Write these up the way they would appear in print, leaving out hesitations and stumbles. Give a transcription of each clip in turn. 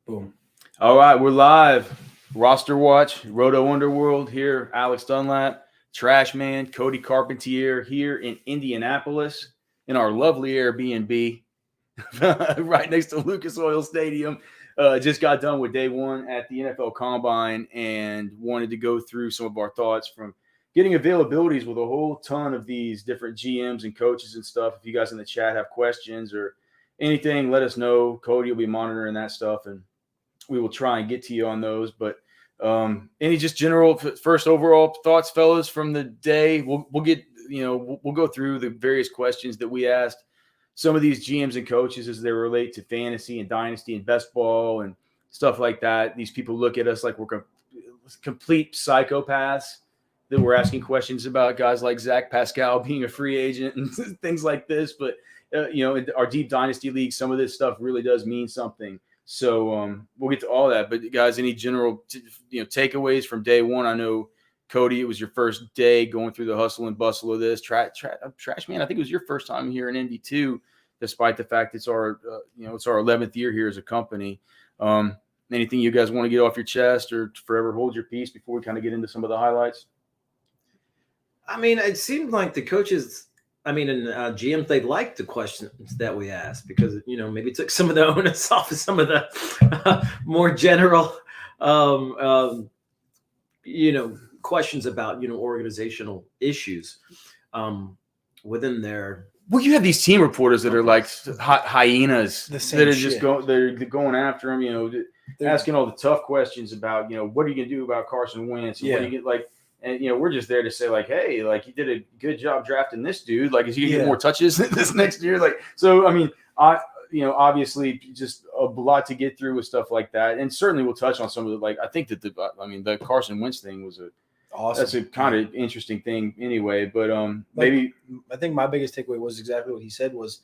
Boom. All right, we're live. Roster Watch, Roto Underworld here. Alex Dunlap, Trashman, Cody Carpentier here in Indianapolis in our lovely Airbnb right next to Lucas Oil Stadium. Just got done with day one at the NFL Combine and wanted to go through some of our thoughts from getting availabilities with a whole ton of these different GMs and coaches and stuff. If you guys in the chat have questions or anything, let us know. Cody will be monitoring that stuff, and we will try and get to you on those. But any just general first overall thoughts, fellas, from the day? We'll get, we'll go through the various questions that we asked some of these GMs and coaches as they relate to fantasy and dynasty and best ball and stuff like that. These people look at us like we're complete psychopaths that we're asking questions about guys like Zach Pascal being a free agent and things like this. But, in our deep dynasty league, some of this stuff really does mean something. So we'll get to all that. But, guys, any general, takeaways from day one? I know, Cody, it was your first day going through the hustle and bustle of this. Trashman, I think it was your first time here in Indy too, despite the fact it's our, it's our 11th year here as a company. Anything you guys want to get off your chest or forever hold your peace before we kind of get into some of the highlights? I mean, it seemed like the coaches, and GMs, they liked the questions that we asked because, maybe it took some of the onus off of some of the more general, questions about, organizational issues within their. Well, you have these team reporters that are like hyenas that are just going after them, they're asking all the tough questions about, what are you going to do about Carson Wentz? And what do you get like? And, we're just there to say, like, hey, like, you did a good job drafting this dude. Like, is he going to get more touches this next year? Like, so, obviously just a lot to get through with stuff like that. And certainly we'll touch on some of the, I think that the Carson Wentz thing was awesome. That's a kind of interesting thing anyway. But maybe I think my biggest takeaway was exactly what he said was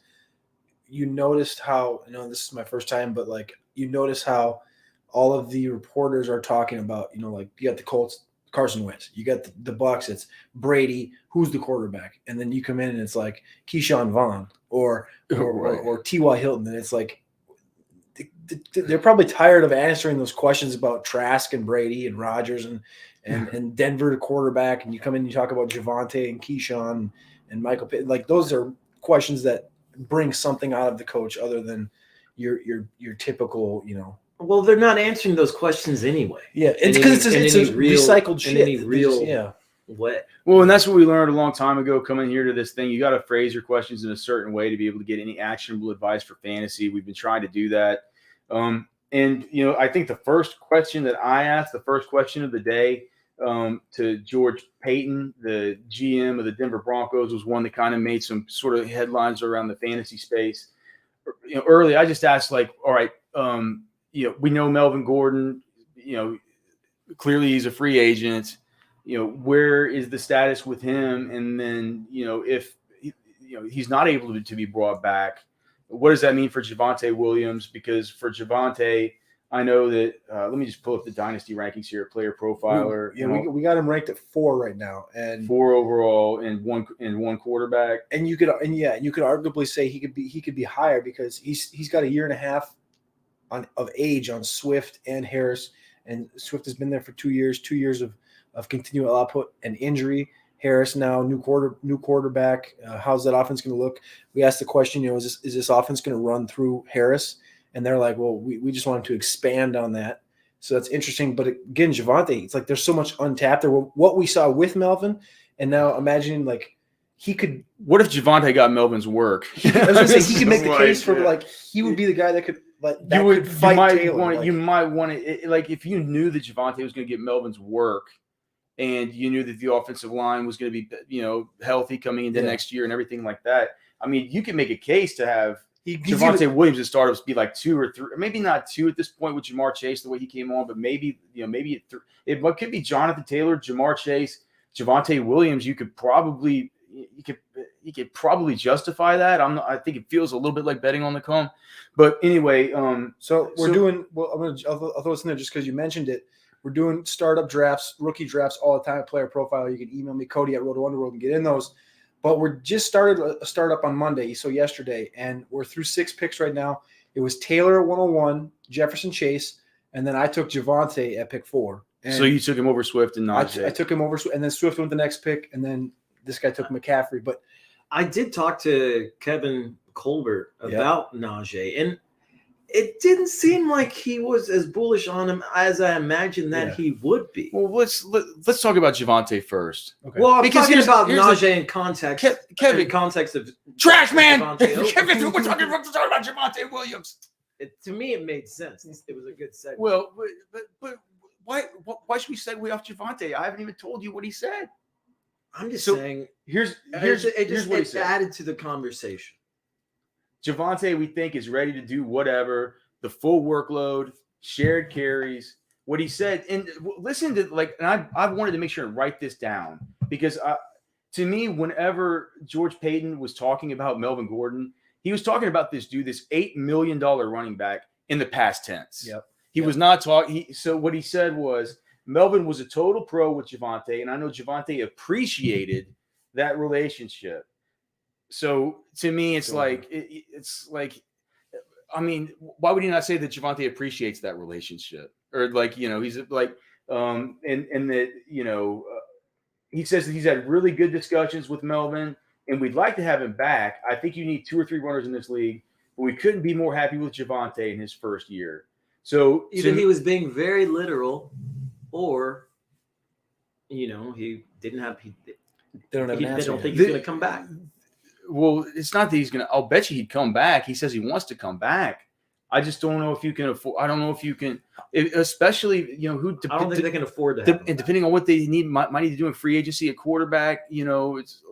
you noticed how, this is my first time, but you notice how all of the reporters are talking about, you got the Colts, Carson Wentz, you got the Bucs, it's Brady, who's the quarterback, and then you come in and it's like Keyshawn Vaughn or T.Y. Hilton, and it's like they're probably tired of answering those questions about Trask and Brady and Rodgers and Denver the quarterback, and you come in and you talk about Javonte and Keyshawn and Michael Pitt. Like, those are questions that bring something out of the coach other than your typical, Well, they're not answering those questions anyway. Yeah, it's because it's a recycled shit. In any real way. Well, and that's what we learned a long time ago coming here to this thing. You got to phrase your questions in a certain way to be able to get any actionable advice for fantasy. We've been trying to do that. And, I think the first question that I asked, the first question of the day to George Payton, the GM of the Denver Broncos, was one that kind of made some sort of headlines around the fantasy space. Early, I just asked, all right, we know Melvin Gordon, clearly he's a free agent. Where is the status with him? And then, if, he's not able to be brought back, what does that mean for Javonte Williams? Because for Javonte, I know that let me just pull up the dynasty rankings here, player profiler. We got him ranked at 4 right now, and 4 overall and one quarterback. And you could arguably say he could be higher because he's got a year and a half of age on Swift and Harris, and Swift has been there for 2 years, 2 years of continual output and injury. Harris now new quarterback. How's that offense going to look? We asked the question, is this offense going to run through Harris? And they're like, well, we just wanted to expand on that. So that's interesting. But again, Javonte, it's like there's so much untapped there. What we saw with Melvin, and now imagine he could. What if Javonte got Melvin's work? I was going to say he could make the case for he would be the guy that could. You might want to if you knew that Javonte was going to get Melvin's work, and you knew that the offensive line was going to be healthy coming into next year and everything like that. I mean, you can make a case to have Javonte Williams at startups be 2 or 3, maybe not 2 at this point with Jamar Chase the way he came on, but maybe it could be Jonathan Taylor, Jamar Chase, Javonte Williams. You could probably justify that. I think it feels a little bit like betting on the come. But anyway, so we're doing. Well, I'll throw this in there just because you mentioned it. We're doing startup drafts, rookie drafts all the time. Player profile. You can email me, Cody at Roto Underworld, and get in those. But we're just started a startup on Monday, so yesterday, and we're through 6 picks right now. It was Taylor at 101, Jefferson Chase, and then I took Javonte at pick 4. And so you took him over Swift and Najee. I took him over, and then Swift went the next pick, and then this guy took McCaffrey. But I did talk to Kevin Colbert about Najee, and it didn't seem like he was as bullish on him as I imagined that he would be. Well, let's talk about Javonte first. Okay. Well, I'm Because talking about here's Najee in context. Kevin, in context of Trashman. Javonte. Kevin, we're talking about Javonte Williams. To me, it made sense. It was a good segue. Well, but why should we segue off Javonte? I haven't even told you what he said. I'm just So, saying. Here's what he said. Added to the conversation. Javonte, we think, is ready to do whatever, the full workload, shared carries. What he said, and listen to and I wanted to make sure and write this down because to me, whenever George Payton was talking about Melvin Gordon, he was talking about this dude, this $8 million running back in the past tense. Yep. He was not talking. So what he said was Melvin was a total pro with Javonte, and I know Javonte appreciated that relationship. So to me, it's I mean, why would he not say that Javonte appreciates that relationship? Or he's like, and that, he says that he's had really good discussions with Melvin and we'd like to have him back. I think you need 2 or 3 runners in this league, but we couldn't be more happy with Javonte in his first year. So either he was being very literal or, he didn't have, they don't think he's going to come back. Well, it's not that he's going to, I'll bet you he'd come back. He says he wants to come back. I just don't know if you can afford, I don't know if you can, especially, I don't think they can afford to. And depending on what they might need to do in free agency at quarterback, it's.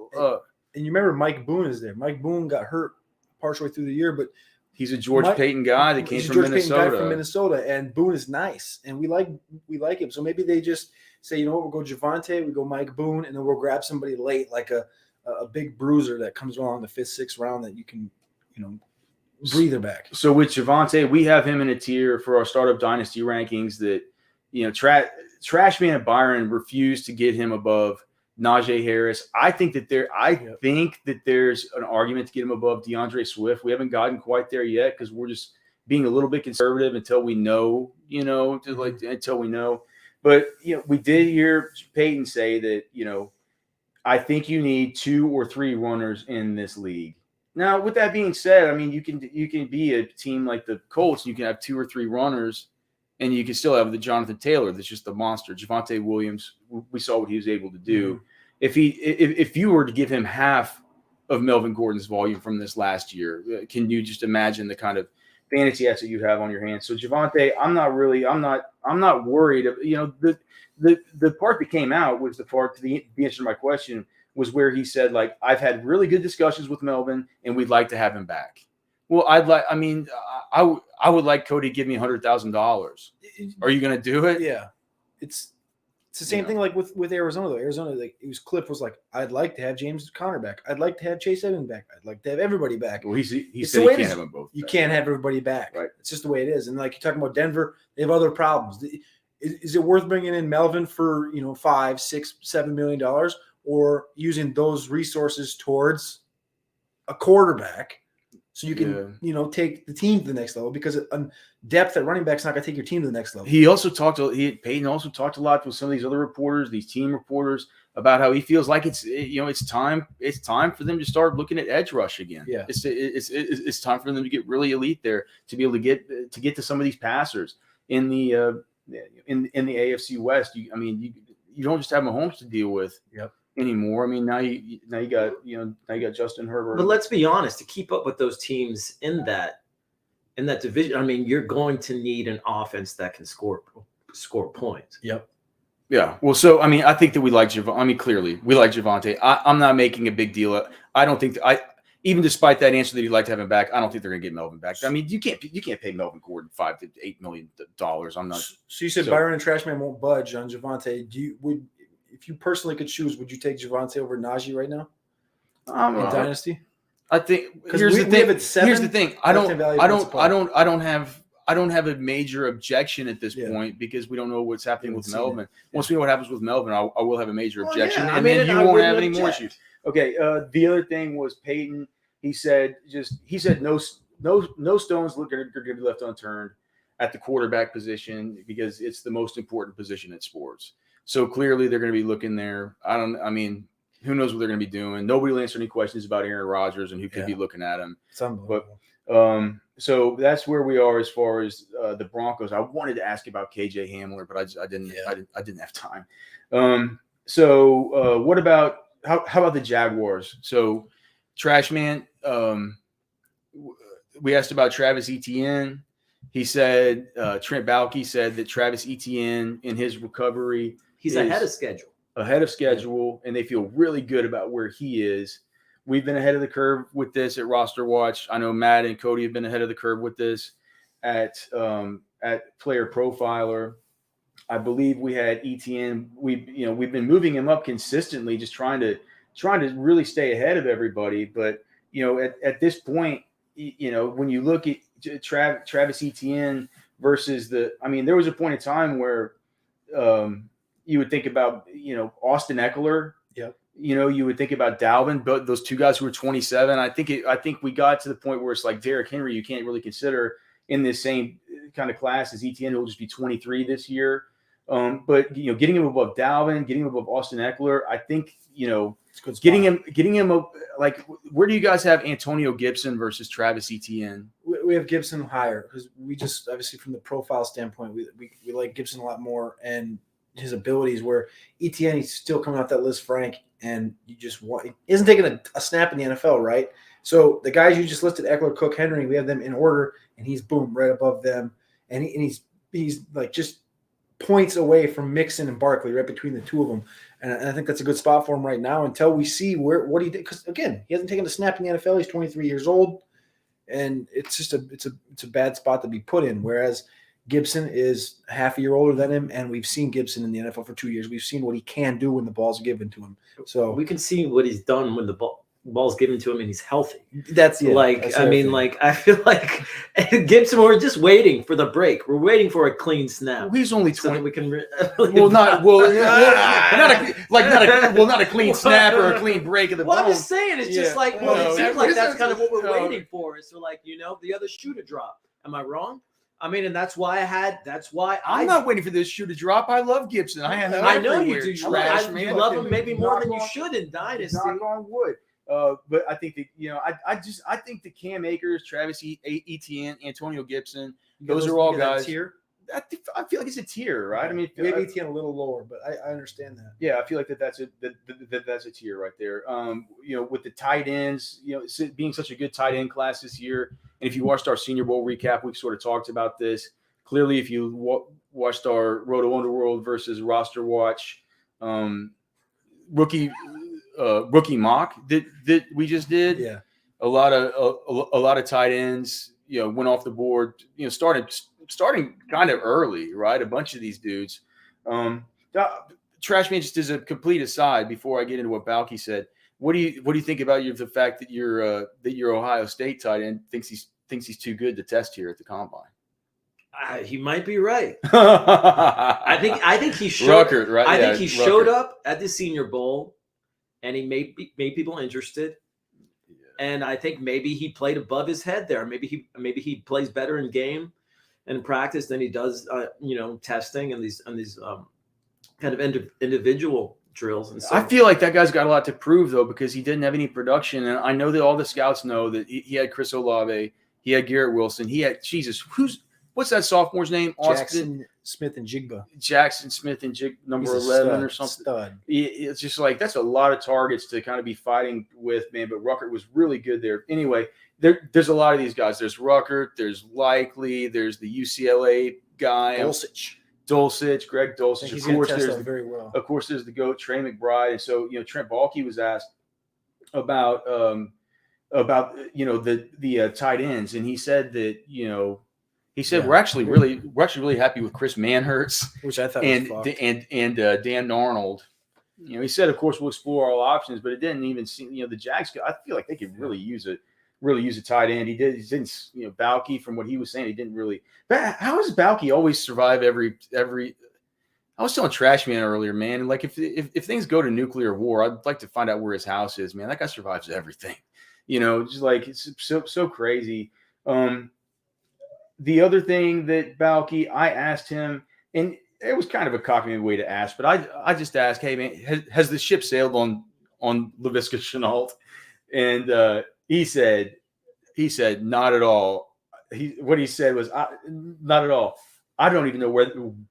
And you remember Mike Boone is there. Mike Boone got hurt partially through the year, but he's a George Payton guy that came from Minnesota. And Boone is nice, and we like him. So maybe they just say, we'll go Javonte, we go Mike Boone, and then we'll grab somebody late, like a big bruiser that comes along the 5th, 6th round that you can, breather back. So with Javonte, we have him in a tier for our startup dynasty rankings that, Trashman and Byron refused to get him above Najee Harris. I think that there's an argument to get him above DeAndre Swift. We haven't gotten quite there yet because we're just being a little bit conservative until we know, until we know. But we did hear Payton say that, I think you need 2 or 3 runners in this league. Now, with that being said, I mean, you can be a team like the Colts. You can have 2 or 3 runners, and you can still have the Jonathan Taylor that's just a monster. Javonte Williams, we saw what he was able to do. Mm-hmm. If you were to give him half of Melvin Gordon's volume from this last year, can you just imagine the kind of fantasy asset you have on your hands? So Javonte, I'm not worried. The part that came out was the part to the answer to my question was where he said, I've had really good discussions with Melvin and we'd like to have him back. Well, I would like Cody to give me $100,000. Are you going to do it? Yeah. It's the same thing with Arizona though. Arizona, Cliff was like, I'd like to have James Conner back. I'd like to have Chase Edmonds back. I'd like to have everybody back. Well, he said he can't have them both. You can't have everybody back. Right. It's just the way it is. And you're talking about Denver, they have other problems. Is it worth bringing in Melvin for, $5, $6, $7 million or using those resources towards a quarterback so you can, take the team to the next level because depth at running back is not going to take your team to the next level. Payton also talked a lot with some of these other reporters, these team reporters, about how he feels like it's time for them to start looking at edge rush again. Yeah. It's time for them to get really elite there to be able to get to some of these passers in the AFC West. You don't just have Mahomes to deal with. Yep. Anymore. I mean, now you got Justin Herbert. But let's be honest, to keep up with those teams in that division, you're going to need an offense that can score points. Yep. Yeah. Well, so I think that we like Javonte. Clearly, we like Javonte. I'm not making a big deal. I don't think even despite that answer that you'd like to have him back, I don't think they're going to get Melvin back. You can't pay Melvin Gordon $5 to $8 million. I'm not. So you said Byron and Trashman won't budge on Javonte. If you personally could choose, would you take Javonte over Najee right now? In Dynasty? I think here's the thing. I don't have a major objection at this point because we don't know what's happening with Melvin. Once we know what happens with Melvin, I will have a major objection, and then you won't have any more issues. Okay. The other thing was Payton. He said no. no stones are going to be left unturned at the quarterback position because it's the most important position in sports. So clearly they're going to be looking there. Who knows what they're going to be doing? Nobody will answer any questions about Aaron Rodgers and who could be looking at him. It's unbelievable. But so that's where we are as far as the Broncos. I wanted to ask you about KJ Hamler, but I didn't have time. So what about how about the Jaguars? So Trashman, we asked about Travis Etienne. He said Trent Baalke said that Travis Etienne in his recovery, he's ahead of schedule, and they feel really good about where he is. We've been ahead of the curve with this at RosterWatch. I know Matt and Cody have been ahead of the curve with this at Player Profiler. I believe we had Etienne. We've been moving him up consistently, just trying to really stay ahead of everybody. But at this point, when you look at Travis Etienne versus there was a point in time where you would think about Austin Eckler. Yep. You would think about Dalvin, but those two guys who were 27. I think we got to the point where it's like Derrick Henry. You can't really consider in this same kind of class as Etienne, who will just be 23 this year. But getting him above Dalvin, getting him above Austin Eckler, I think getting him up, like, where do you guys have Antonio Gibson versus Travis Etienne? We have Gibson higher because we just obviously from the profile standpoint, we like Gibson a lot more and his abilities. Where Etienne, he's still coming off that list, Frank, and he isn't taking a snap in the NFL, right? So the guys you just listed, Eckler, Cook, Henry, we have them in order, and he's right above them, and he's like just points away from Mixon and Barkley, right between the two of them. And I think that's a good spot for him right now until we see what he did. Because again, he hasn't taken a snap in the NFL. He's 23 years old, and it's just a bad spot to be put in. Whereas Gibson is half a year older than him, and we've seen Gibson in the NFL for 2 years. We've seen what he can do when the ball's given to him. So we can see what he's done when the ball's given to him and he's healthy. That's it. I feel like Gibson, we're just waiting for the break. We're waiting for a clean snap. He's only 20. So that we can not a clean snap or a clean break of the ball. I'm just saying, it's just like, it seems like that's kind of what we're waiting for. Is so like, the other shoe to drop. Am I wrong? And that's why I'm not waiting for this shoe to drop. I love Gibson. I know you do. You love him maybe more than you should in Dynasty. Knock on wood. But I think that, I think the Cam Akers, Travis Etienne, Antonio Gibson, those are all guys. Tier? I feel like it's a tier, right? We have Etienne a little lower, but I understand that. Yeah, I feel like that's a tier right there. With the tight ends, being such a good tight end class this year. And if you watched our Senior Bowl recap, we sort of talked about this. Clearly, if you watched our Roto Underworld versus RosterWatch rookie mock that we just did, yeah, a lot of tight ends, went off the board, starting kind of early, right? A bunch of these dudes. Trashman, just as a complete aside, before I get into what Baalke said, what do you think about the fact that your Ohio State tight end thinks he's too good to test here at the combine? He might be right. I think he showed. Ruckert, right? I think he showed up at the Senior Bowl, and he made people interested. Yeah. And I think maybe he played above his head there. Maybe he plays better in game and practice than he does, testing and these kind of individual drills. And so I feel like that guy's got a lot to prove though, because he didn't have any production. And I know that all the scouts know that he had Chris Olave, he had Garrett Wilson, he had what's that sophomore's name? Jackson Smith and Jigba. Jackson Smith and Jigba, number 11 or something. Stud. It's just like that's a lot of targets to kind of be fighting with, man. But Ruckert was really good there. Anyway, there's a lot of these guys. There's Ruckert, there's Likely, there's the UCLA guy. Dulcich, Greg Dulcich. Of course, there's the GOAT, Trey McBride. And so, Trent Baalke was asked about the tight ends, and he said that we're actually really happy with Chris Manhertz, which I thought and Dan Darnold. He said, of course, we'll explore all options, but it didn't even seem, the Jags. I feel like they could really use a tight end. He didn't. Baalke, from what he was saying, he didn't really. But how does Baalke always survive every? I was telling Trashman earlier, man. Like if things go to nuclear war, I'd like to find out where his house is, man. That guy survives everything. Just like it's so crazy. The other thing that Balky, I asked him, and it was kind of a cocky way to ask, but I just asked, hey man, has the ship sailed on Laviska Shenault? And he said not at all. What he said was not at all. I don't even know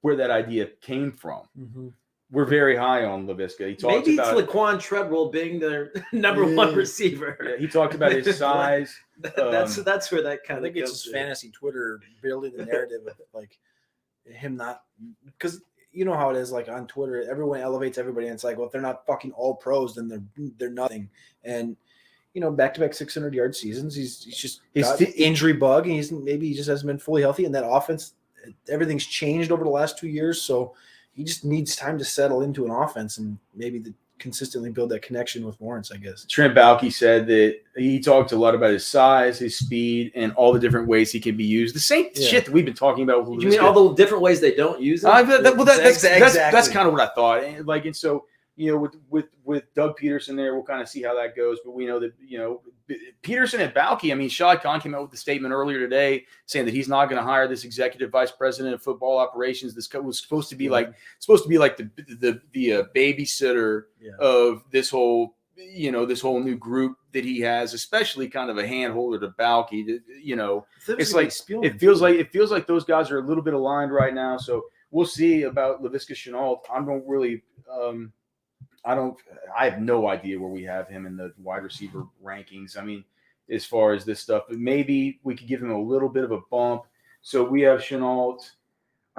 where that idea came from. Mm-hmm. We're very high on Laviska. He talked Maybe about it's Laquan Treadwell being their number one receiver. Yeah, he talked about his size. That's where that kind of. I think it's his fantasy Twitter building the narrative of like him not, because you know how it is, like on Twitter, everyone elevates everybody, and it's like, well, if they're not fucking all pros, then they're nothing. And you know, back-to-back 600-yard seasons, he's just got injury bug, and he just hasn't been fully healthy. And that offense, everything's changed over the last 2 years, so he just needs time to settle into an offense and maybe consistently build that connection with Lawrence, I guess. Trent Baalke said that he talked a lot about his size, his speed, and all the different ways he can be used. The same shit that we've been talking about. You mean all the different ways they don't use him? That's kind of what I thought. And so, you know, with Doug Peterson there, we'll kind of see how that goes. But we know that, you know, Peterson and Baalke, I mean, Shad Khan came out with the statement earlier today saying that he's not going to hire this executive vice president of football operations. This was supposed to be like the babysitter of this whole, you know, this whole new group that he has, especially kind of a handholder to Baalke. You know, it's like it feels like those guys are a little bit aligned right now. So we'll see about Laviska Shenault. I have no idea where we have him in the wide receiver rankings. I mean, as far as this stuff, but maybe we could give him a little bit of a bump. So we have Shenault.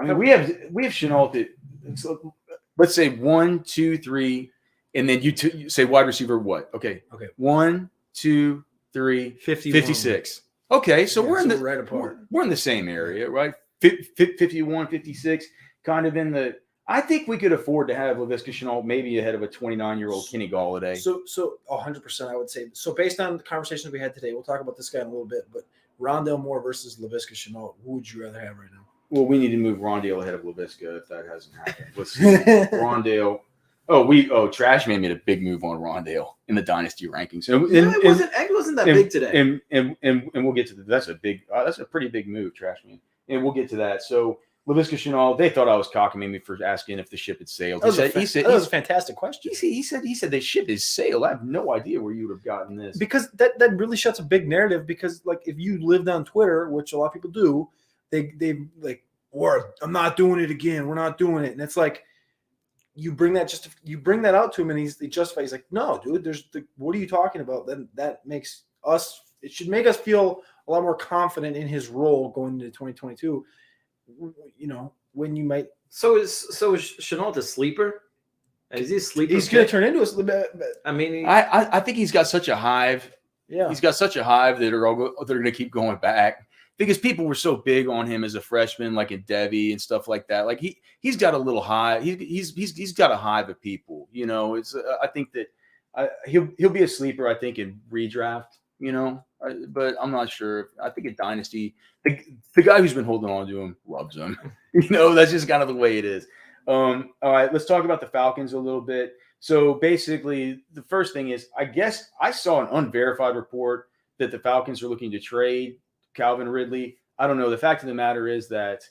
I mean, we have Shenault at, so let's say 1, 2, 3, and then you say wide receiver what? Okay. 1, 2, 3, 56. Okay, so we're right apart. We're in the same area, right? 51, 56, kind of in the. I think we could afford to have Laviska Shenault maybe ahead of a 29-year-old Kenny Golladay. So 100%, I would say. So based on the conversations we had today, we'll talk about this guy in a little bit, but Rondale Moore versus Laviska Shenault, who would you rather have right now? Well, we need to move Rondale ahead of Laviska if that hasn't happened. Let's see. Rondale. Trashman made a big move on Rondale in the dynasty rankings. It wasn't that big today. And we'll get to that. That's a pretty big move, Trashman. And we'll get to that. So Laviska Shenault, they thought I was cockamamie for asking if the ship had sailed. He said that was a fantastic question. He said the ship is sailed. I have no idea where you would have gotten this. Because that really shuts a big narrative. Because like if you lived on Twitter, which a lot of people do, they like, I'm not doing it again. We're not doing it, and it's like you bring that out to him, and he justifies. He's like, no, dude. What are you talking about? Then that makes us. It should make us feel a lot more confident in his role going into 2022. You know, when you might. So is Shenault a sleeper? Is he a sleeper? He's going to turn into a. I mean, I think he's got such a hive. Yeah, he's got such a hive that they're going to keep going back because people were so big on him as a freshman, like in Devi and stuff like that. Like he's got a little hive. He's got a hive of people. You know, it's. I think that he'll be a sleeper. I think in redraft. You know, but I'm not sure. I think a dynasty, the guy who's been holding on to him loves him. You know, that's just kind of the way it is. All right, let's talk about the Falcons a little bit. So basically, the first thing is, I guess I saw an unverified report that the Falcons are looking to trade Calvin Ridley. I don't know. The fact of the matter is that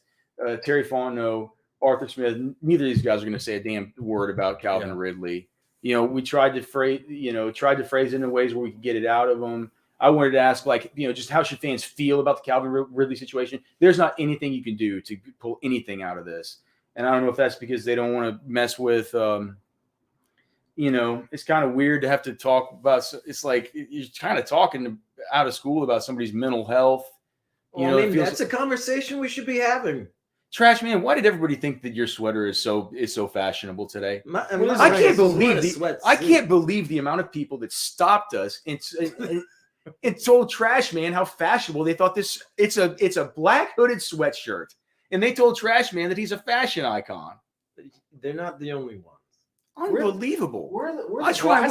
Terry Fontenot, Arthur Smith, neither of these guys are going to say a damn word about Calvin Ridley. You know, we tried to phrase it in ways where we could get it out of them. I wanted to ask, like, you know, just how should fans feel about the Calvin Ridley situation? There's not anything you can do to pull anything out of this. And I don't know if that's because they don't want to mess with, you know, it's kind of weird to have to talk about. It's like you're kind of talking out of school about somebody's mental health. Well, I mean, that's a conversation we should be having. Trashman, why did everybody think that your sweater is so fashionable today? I can't believe the amount of people that stopped us and told Trashman how fashionable they thought this. It's a black hooded sweatshirt, and they told Trashman that he's a fashion icon. They're not the only ones. Unbelievable. I try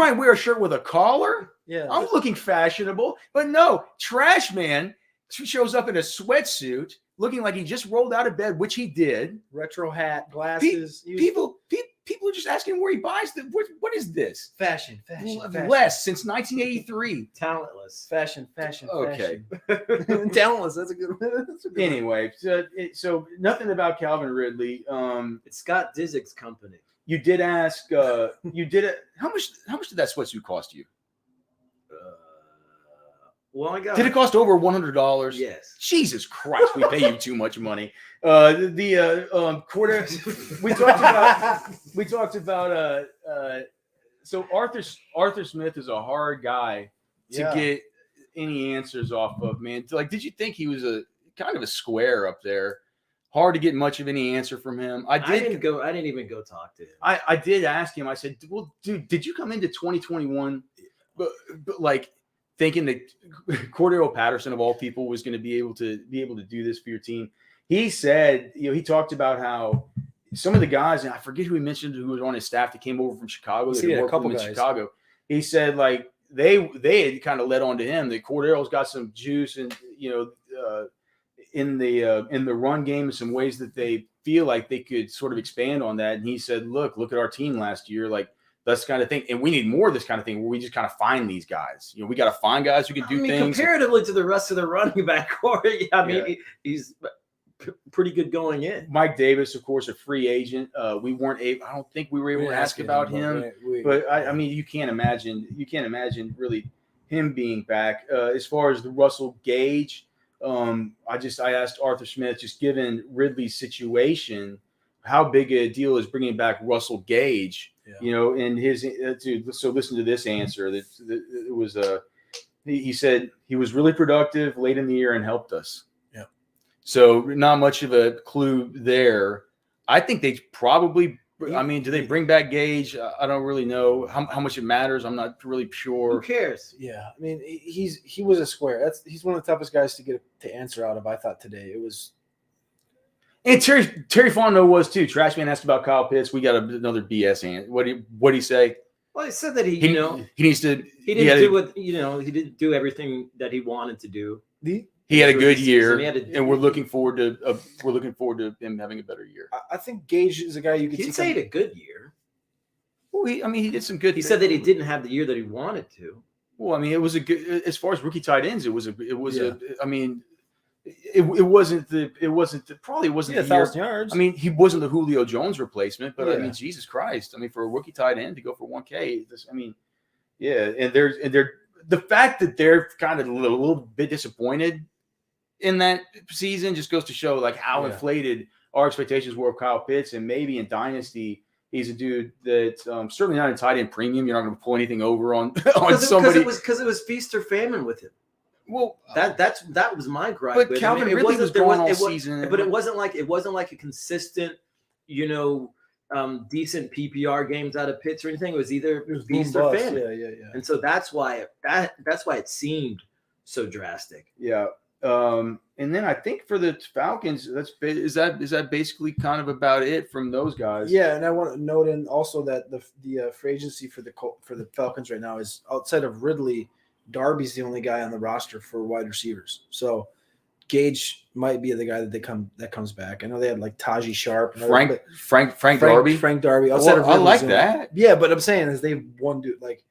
and wear a shirt with a collar. Yeah, I'm looking fashionable, but no, Trashman shows up in a sweatsuit, looking like he just rolled out of bed, which he did. Retro hat, glasses. People People just asking where he buys the. What is this? Fashion. Less since 1983. Talentless. Fashion. Okay. Talentless. That's a good one. Anyway, so nothing about Calvin Ridley. It's Scott Disick's company. You did ask. How much did that sweatsuit cost you? Well, Did it cost over $100? Yes. Jesus Christ, we pay you too much money. Quarter. We talked about. So Arthur Smith is a hard guy to get any answers off of, man. Like, did you think he was a kind of a square up there? Hard to get much of any answer from him. I didn't even go talk to him. I did ask him. I said, well, dude, did you come into 2021 but like thinking that Cordero Patterson of all people was going to be able to do this for your team? He said, he talked about how some of the guys, and I forget who he mentioned who was on his staff that came over from Chicago. He had a couple guys. Chicago. He said like they had kind of led on to him that Cordero's got some juice and in the run game in some ways that they feel like they could sort of expand on that. And he said, look at our team last year, like that's kind of thing. And we need more of this kind of thing where we just kind of find these guys. We got to find guys who can do things. Comparatively to the rest of the running back core, he's pretty good going in. Mike Davis, of course, a free agent. I don't think we were able to ask about him. But I mean, you can't imagine really him being back. As far as the Russell Gage, I asked Arthur Smith, just given Ridley's situation, how big a deal is bringing back Russell Gage? And his so listen to this answer. That it was he said he was really productive late in the year and helped us. Yeah. So not much of a clue there. I think they probably. I mean, do they bring back Gage? I don't really know how much it matters. I'm not really sure. Who cares? Yeah, I mean, he was a square. He's one of the toughest guys to get to answer out of. I thought today it was. And Terry Fontenot was too. Trashman asked about Kyle Pitts. We got another BS answer. What did he say? Well, he said that he needs to. He didn't do everything that he wanted to do. He had a good year, and we're looking forward to him having a better year. I think Gage is a guy you could. He didn't say he had a good year. Well, he did some good. He said that he didn't have the year that he wanted to. Well, I mean, it was a good as far as rookie tight ends. It wasn't probably wasn't the 1,000 yards. I mean, he wasn't the Julio Jones replacement, but I mean, Jesus Christ! I mean, for a rookie tight end to go for 1K, and they're the fact that they're kind of a little bit disappointed in that season just goes to show like how inflated our expectations were of Kyle Pitts, and maybe in Dynasty he's a dude that certainly not in tight end premium. You're not going to pull anything over on somebody because it was feast or famine with him. Well, that was my gripe. But Calvin Ridley was gone all season. But it wasn't like a consistent, decent PPR games out of Pitts or anything. It was either feast or famine. Yeah. And so that's why it seemed so drastic. Yeah. And then I think for the Falcons, is that basically kind of about it from those guys? Yeah, and I want to note in also that the free agency for the Falcons right now is outside of Ridley. Darby's the only guy on the roster for wide receivers. So Gage might be the guy that comes back. I know they had like Tajee Sharp, Frank Darby. Frank Darby. Outside of I like that. Yeah, but I'm saying is they one dude like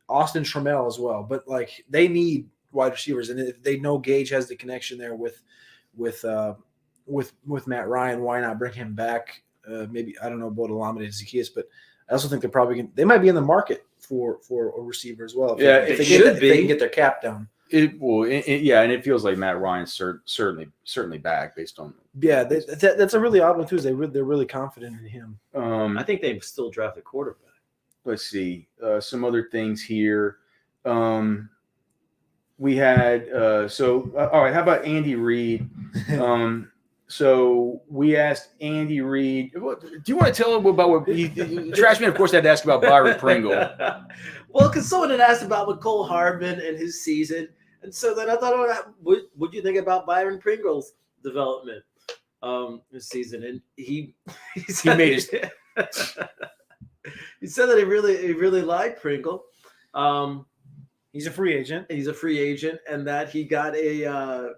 Austin Trammell as well. But like they need wide receivers, and if they know Gage has the connection there with Matt Ryan, why not bring him back? Maybe I don't know about Olamide Zaccheaus, but I also think they might be in the market for a receiver as well. If they can get their cap down. And it feels like Matt Ryan's certainly back based on. Yeah, that's a really odd one too. They're really confident in him. I think they still draft a quarterback. Let's see some other things here. We had all right. How about Andy Reid? So we asked Andy Reid. Do you want to tell him about what Trashman? Of course, had to ask about Byron Pringle. Well, because someone had asked about Nicole Harden and his season, and so then I thought, what do you think about Byron Pringle's development this season? And he made his. He said that he really liked Pringle. He's a free agent. And that he got a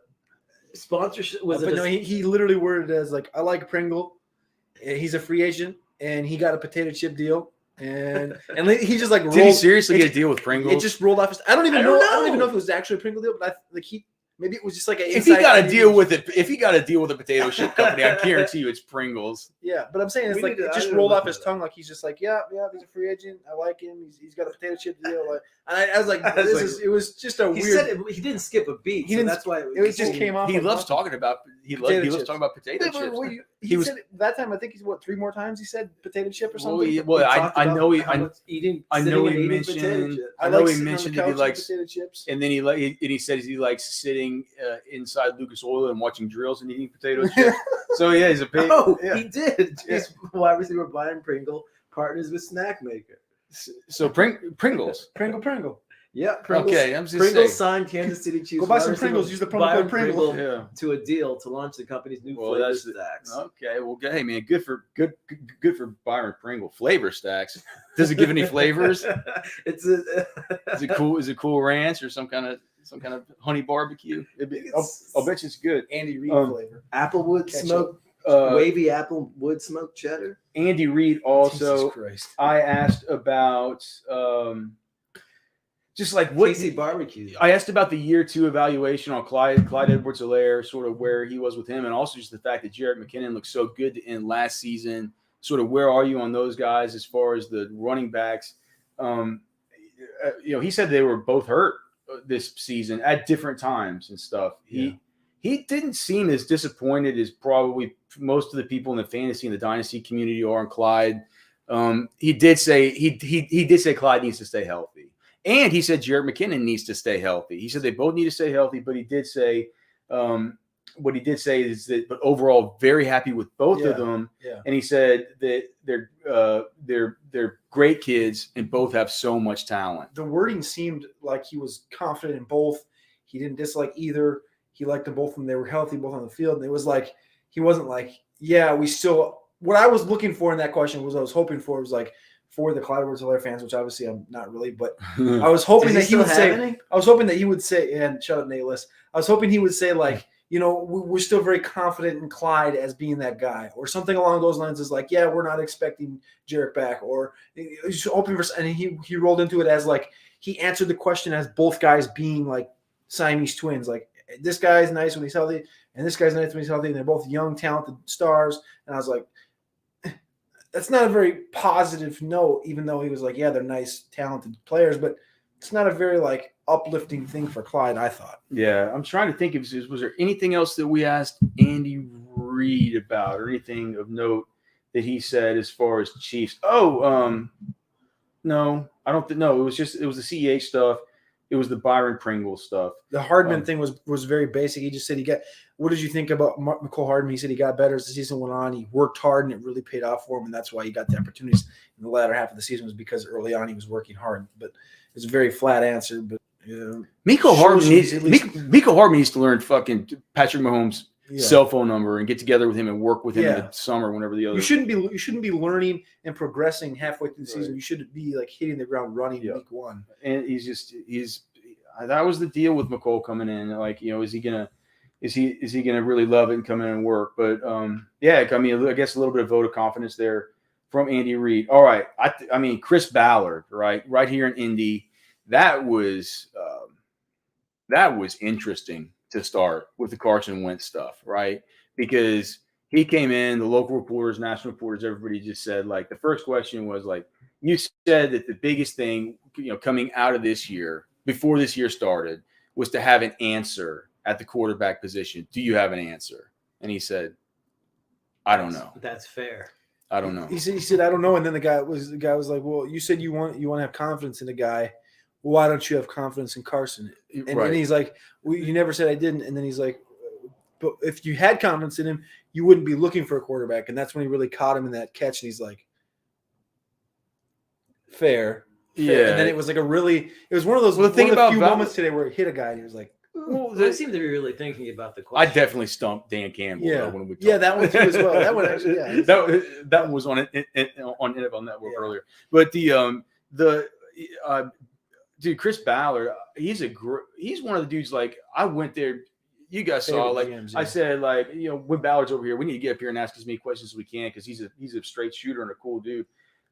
sponsorship. He literally worded it as like, I like Pringle. He's a free agent. and he got a potato chip deal. And he just like rolled. Did he seriously get a deal with Pringles? It just rolled off his. I don't even know if it was actually a Pringle deal, but maybe it was just like if he got a deal with it. If he got a deal with a potato chip company, I guarantee you it's Pringles. Yeah, but I'm saying it's like it just rolled off his tongue. Like he's just like, yeah, he's a free agent. I like him. He's got a potato chip deal. Like, and I was like, it was just a weird. Said he didn't skip a beat. That's why it just came off. He loves talking about potato chips. He said that time. I think he's 3 more times. He said potato chip or something. I know he mentioned that he likes potato chips, and then he says he likes sitting inside Lucas Oil and watching drills and eating potato chips. So yeah, he's a big. He did. He's wide receiver Brian Pringle partners with Snack Maker. So Pringles. Pringle. Yeah. Pringles, okay, I'm just Pringles signed Kansas City Chiefs. Go buy some Pringles. Use the promo code Pringle to a deal to launch the company's new flavor stacks. Okay, well, hey man, good for Byron Pringle flavor stacks. Does it give any flavors? Is it cool ranch or some kind of honey barbecue? I'll bet you it's good. Andy Reid flavor. Applewood smoke. Wavy applewood smoked cheddar. Andy Reid also. I asked about just like what Casey barbecue. I asked about the year 2 evaluation on Clyde Edwards-Helaire, sort of where he was with him, and also just the fact that Jerick McKinnon looked so good to end last season. Sort of where are you on those guys as far as the running backs? He said they were both hurt this season at different times and stuff. He didn't seem as disappointed as probably most of the people in the fantasy and the dynasty community are on Clyde. He did say Clyde needs to stay healthy, and he said Jerick McKinnon needs to stay healthy. He said they both need to stay healthy, but he did say what he did say is that, but overall, very happy with both of them. Yeah. And he said that they're great kids and both have so much talent. The wording seemed like he was confident in both. He didn't dislike either. He liked them both when they were healthy, both on the field. And it was like, he wasn't like, what I was looking for in that question was, I was hoping for was like, for the Clyde Edwards-Helaire fans, which obviously I'm not really, but I was hoping that he would say, and shut up, Nate List. I was hoping he would say like, we're still very confident in Clyde as being that guy, or something along those lines. Is like, yeah, we're not expecting Jerick back, or he's hoping for, and he rolled into it as like, he answered the question as both guys being like Siamese twins, like, this guy's nice when he's healthy, and this guy's nice when he's healthy, and they're both young, talented stars. And I was like, that's not a very positive note, even though he was like, yeah, they're nice, talented players, but it's not a very like uplifting thing for Clyde, I thought. Yeah, I'm trying to think if was there anything else that we asked Andy Reid about, or anything of note that he said as far as Chiefs? No, I don't think. No, it was the CEH stuff. It was the Byron Pringle stuff. The Hardman thing was very basic. He just said what did you think about Nicole Harden? He said he got better as the season went on. He worked hard, and it really paid off for him, and that's why he got the opportunities in the latter half of the season, was because early on he was working hard. But it's a very flat answer. But Miko Harden needs to learn fucking Patrick Mahomes' cell phone number and get together with him and work with him in the summer whenever the other. You shouldn't be learning and progressing halfway through the season. You should be like hitting the ground running week 1. And that was the deal with McColl coming in. Like, is he gonna really love it and come in and work? But I guess a little bit of vote of confidence there from Andy Reid. All right, Chris Ballard, right here in Indy. That was interesting to start with the Carson Wentz stuff, right? Because he came in, the local reporters, national reporters, everybody just said, like, the first question was like, you said that the biggest thing, coming out of this year, before this year started, was to have an answer at the quarterback position. Do you have an answer? And he said, I don't know. That's fair. I don't know. He said, I don't know. And then the guy was like, well, you said you want to have confidence in the guy. Why don't you have confidence in Carson? And he's like, well, you never said I didn't. And then he's like, but if you had confidence in him, you wouldn't be looking for a quarterback. And that's when he really caught him in that catch. And he's like, fair. Yeah. And then it was like it was one of those moments today where it hit a guy and he was like, well, I seem to be really thinking about the question. I definitely stumped Dan Campbell. Yeah, that one too as well. That one actually, that one was on NFL Network earlier. But dude, Chris Ballard, he's one of the dudes. Like, I went there you guys saw, like GMs, I said, like, you know, when Ballard's over here, we need to get up here and ask as many questions as we can because he's a straight shooter and a cool dude.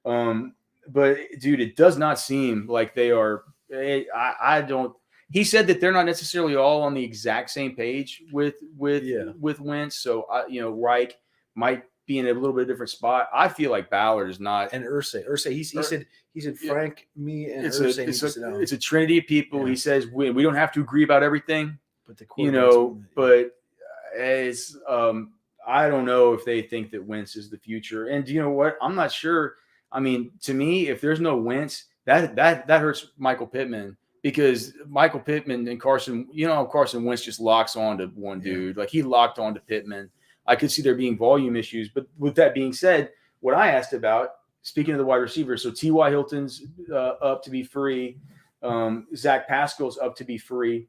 But dude, it does not seem like they are. I don't. He said that they're not necessarily all on the exact same page with Wentz. So Reich might be in a little bit different spot. I feel like Ballard is not. And Irsay, he said Frank, me, and Irsay. It's a trinity of people. Yeah. He says we don't have to agree about everything, but it's I don't know if they think that Wentz is the future. And you know what? I'm not sure. I mean, to me, if there's no Wentz, that hurts Michael Pittman. Because Michael Pittman and Carson Wentz just locks on to one dude. Like he locked on to Pittman. I could see there being volume issues. But with that being said, what I asked about, speaking of the wide receivers, so T.Y. Hilton's up to be free. Zach Pascal's up to be free.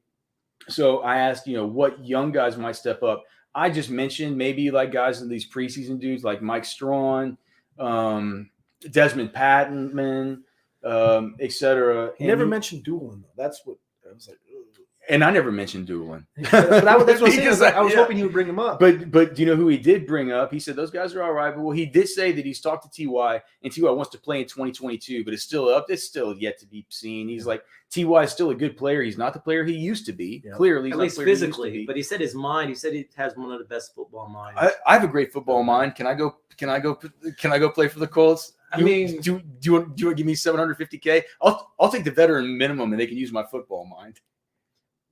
So I asked, what young guys might step up. I just mentioned maybe like guys in these preseason dudes like Mike Strawn, Desmond Patman, etc. He never mentioned Dillon though. That's what I was like. Ugh. And I never mentioned Dillon. That's what I was saying. I was hoping he would bring him up. But do you know who he did bring up? He said those guys are all right. But he did say that he's talked to T.Y. and T.Y. wants to play in 2022, but it's still up. It's still yet to be seen. He's like, T.Y. is still a good player. He's not the player he used to be. Yeah. Clearly, at least physically. But he said his mind. He said he has one of the best football minds. I have a great football mind. Can I go play for the Colts? I mean, do you want to give me $750K? I'll take the veteran minimum, and they can use my football mind.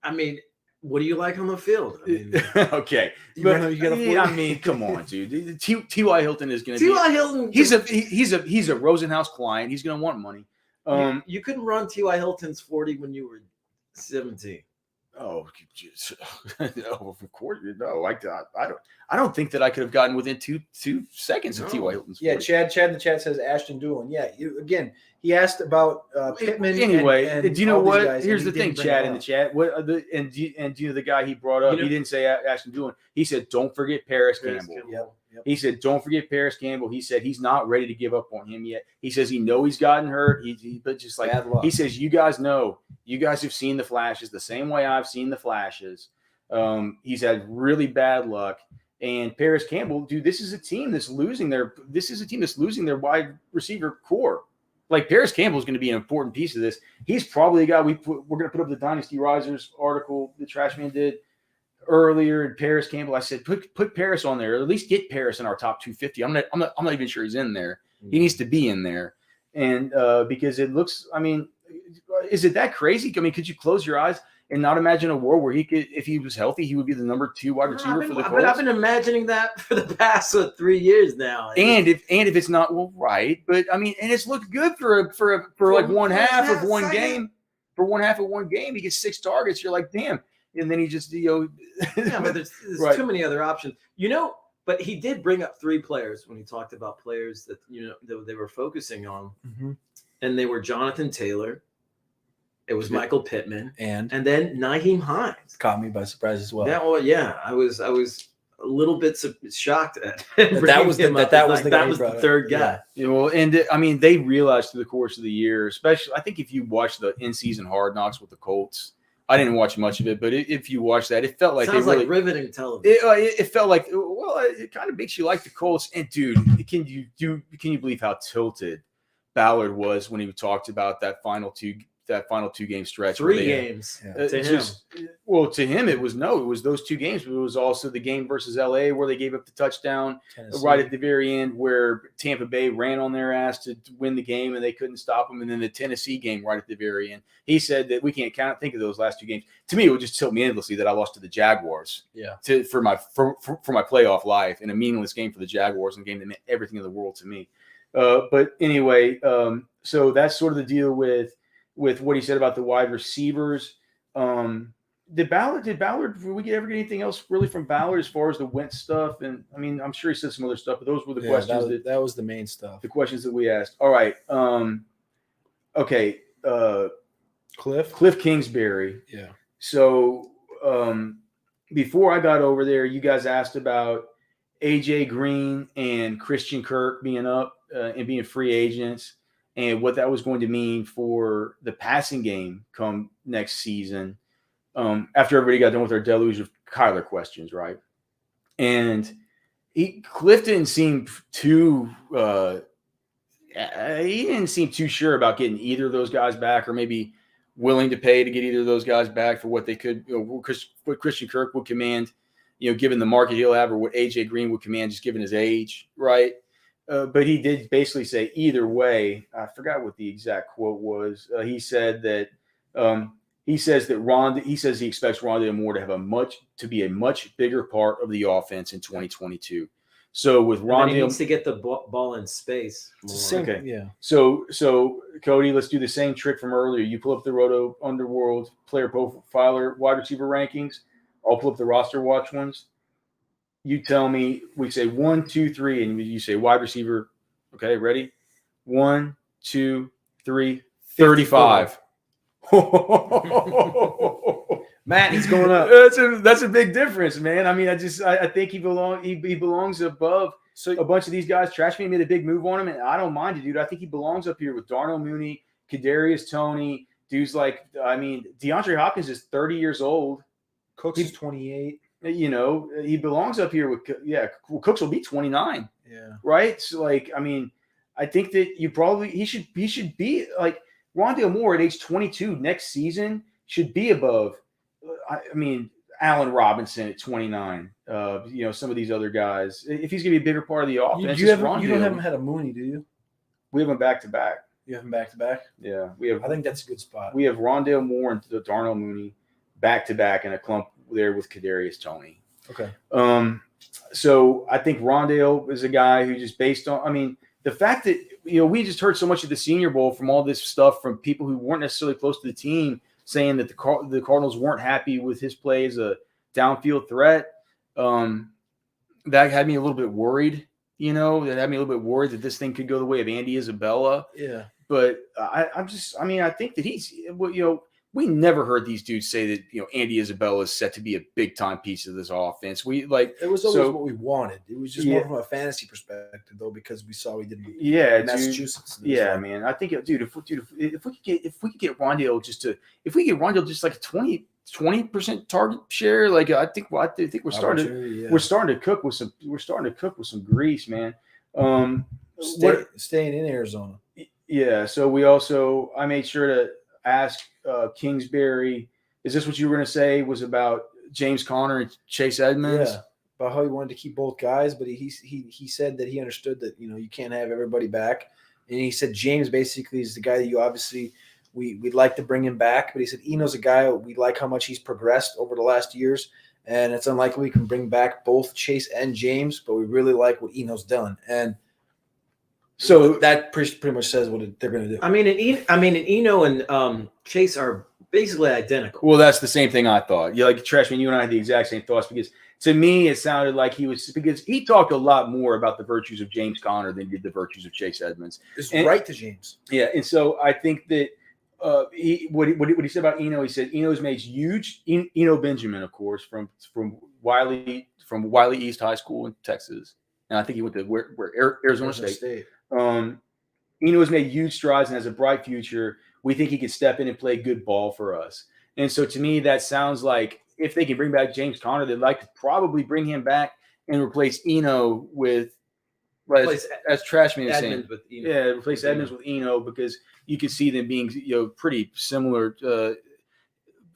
I mean, what do you like on the field? I mean, okay, come on, dude. T.Y. Hilton is going to T.Y. Hilton. He's a Rosenhaus client. He's going to want money. You couldn't run T.Y. Hilton's 40 when you were 17. Oh, of course. No, I don't think that I could have gotten within two seconds of T.Y. Hilton's 40. Yeah, Chad in the chat says Ashton Dillon. Yeah, he asked about Pittman. Anyway, and do you know what? Guys, here's the thing, Chad in the chat. The guy he brought up, he didn't say Ashton Dillon. He said, don't forget Paris Campbell. Yep. He said, don't forget Paris Campbell. He said he's not ready to give up on him yet. He says he's gotten hurt. But just like he says, you guys have seen the flashes the same way I've seen the flashes. He's had really bad luck. And Paris Campbell, dude, this is a team that's losing their wide receiver core. Like Paris Campbell is going to be an important piece of this. He's probably a guy we're going to put up the Dynasty Risers article that Trashman did earlier. And Paris Campbell, I said, put Paris on there, or at least get Paris in our top 250. I'm not even sure he's in there. He needs to be in there. And because it looks, I mean, is it that crazy? I mean, could you close your eyes and not imagine a world where he could, if he was healthy, he would be the number 2 wide receiver for the Colts? But I've been imagining that for the past 3 years now. And if it's not, well, right. But I mean, and it's looked good for like one half of one game. For one half of one game, he gets 6 targets. You're like, damn. And then he just, yeah, but there's right. Too many other options. But he did bring up 3 players when he talked about players that that they were focusing on, and they were Jonathan Taylor. It was Michael Pittman, and then Nyheim Hines. Caught me by surprise as well. I was a little bit shocked at that was the third guy. Yeah. Well, and I mean, they realized through the course of the year, especially I think if you watch the in-season Hard Knocks with the Colts. I didn't watch much of it, but if you watch that, it felt like like riveting television. It felt like, well, it kind of makes you like the Colts. And dude, can you believe how tilted Ballard was when he talked about that final two game stretch? 3 games to him. Well, to him it was those 2 games, but it was also the game versus LA where they gave up the touchdown right at the very end, where Tampa Bay ran on their ass to win the game and they couldn't stop them, and then the Tennessee game right at the very end. He said that we can't think of those last 2 games. To me, it would just tilt me endlessly that I lost to the Jaguars. Yeah. For my playoff life, in a meaningless game for the Jaguars, and a game that meant everything in the world to me. But anyway, so that's sort of the deal with what he said about the wide receivers. Did Ballard, did we ever get anything else really from Ballard as far as the Wentz stuff? And I mean, I'm sure he said some other stuff, but those were the questions. That was the main stuff. The questions that we asked. All right. Okay. Cliff Kingsbury. Yeah. So before I got over there, you guys asked about AJ Green and Christian Kirk being up and being free agents, and what that was going to mean for the passing game come next season. After everybody got done with our deluge of Kyler questions, right? And Cliff didn't seem too he didn't seem too sure about getting either of those guys back, or maybe willing to pay to get either of those guys back for what they could, what Christian Kirk would command, given the market he'll have, or what AJ Green would command, just given his age, right? But he did basically say either way. I forgot what the exact quote was. He said that he says he expects Rondale Moore to be a much bigger part of the offense in 2022. So with Rondale, he needs to get the ball in space more. Okay. Yeah. So Cody, let's do the same trick from earlier. You pull up the Roto Underworld player profiler wide receiver rankings. I'll pull up the roster watch ones. You tell me, we say 1, 2, 3, and you say wide receiver. Okay, ready? 1, 2, 3, 35. Matt, he's going up. That's a big difference, man. I mean, I think he belongs above a bunch of these guys. Trashman made a big move on him, and I don't mind it, dude. I think he belongs up here with Darnell Mooney, Kadarius Toney, dudes like, DeAndre Hopkins is 30 years old. Cooks is 28. He belongs up here with Cooks will be 29. Yeah. Right? So I think that he should be like Rondale Moore at age 22 next season should be above Allen Robinson at 29. Some of these other guys. If he's going to be a bigger part of the offense, you don't have him had a Mooney, do you? We have him back to back. You have him back to back? Yeah, I think that's a good spot. We have Rondale Moore and Darnell Mooney back to back in a clump there with Kadarius Toney. Okay. So I think Rondale is a guy who just based on, the fact that, we just heard so much of the Senior Bowl from all this stuff from people who weren't necessarily close to the team saying that the Cardinals weren't happy with his play as a downfield threat. That had me a little bit worried, that this thing could go the way of Andy Isabella. Yeah. But I think that he's, we never heard these dudes say that, Andy Isabella is set to be a big time piece of this offense. It was always what we wanted. It was just more from a fantasy perspective, though, because we saw we didn't. Massachusetts. Yeah, man. I think, dude, if we could get Rondale just like a 20% target share, like I think we're starting to cook with some grease, man. Staying in Arizona. Yeah. So I made sure to ask Kingsbury, is this what you were going to say was about James Conner and Chase Edmonds? Yeah, about how he wanted to keep both guys, but he said that he understood that you can't have everybody back, and he said James basically is the guy that you obviously we'd like to bring him back, but he said Eno's a guy we like how much he's progressed over the last years, and it's unlikely we can bring back both Chase and James, but we really like what Eno's done, and so that pretty much says what they're going to do. Eno and Chase are basically identical. Well, that's the same thing I thought. Like Trashman, you and I had the exact same thoughts because to me it sounded like because he talked a lot more about the virtues of James Conner than he did the virtues of Chase Edmonds. It's right to James. Yeah, and so I think that what he said about Eno, he said Eno's made huge. Eno Benjamin, of course, from Wiley East High School in Texas, and I think he went to Arizona State. Eno has made huge strides and has a bright future. We think he can step in and play good ball for us. And so to me, that sounds like if they can bring back James Conner, they'd like to probably bring him back and replace Eno with, as Trashman is saying, replace Edmonds with Eno, because you can see them being pretty similar.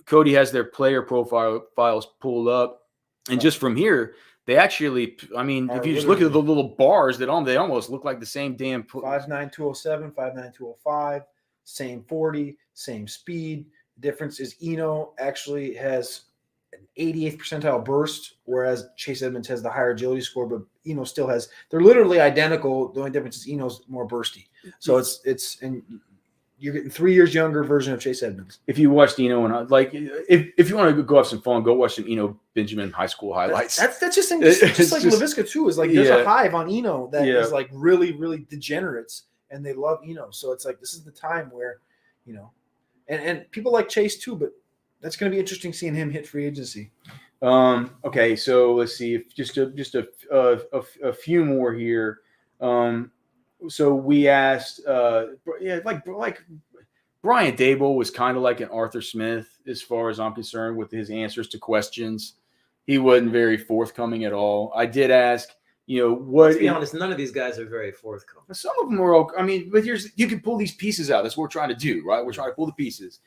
Cody has their player files pulled up, and just from here, they actually, if you just look at the little bars, they almost look like the same damn. 5'9", 207, 5'9", 205, same 40, same speed. The difference is Eno actually has an 88th percentile burst, whereas Chase Edmonds has the higher agility score, but Eno still has. They're literally identical. The only difference is Eno's more bursty. So and you're getting 3 years younger version of Chase Edmonds. If you watched Eno and if you want to go have some fun, go watch some Eno Benjamin high school highlights. That's just like LaVisca too. Is like there's a hive on Eno that is like really, really degenerates, and they love Eno. So it's like this is the time where, and people like Chase too, but that's going to be interesting seeing him hit free agency. Okay, so let's see if just a few more here. So we asked, like Brian Dable was kind of like an Arthur Smith as far as I'm concerned with his answers to questions. he wasn't very forthcoming at all. I did ask, what? Let's be honest, none of these guys are very forthcoming. Some of them are okay. I mean, but you can pull these pieces out. That's what we're trying to do, right? We're trying to pull the pieces.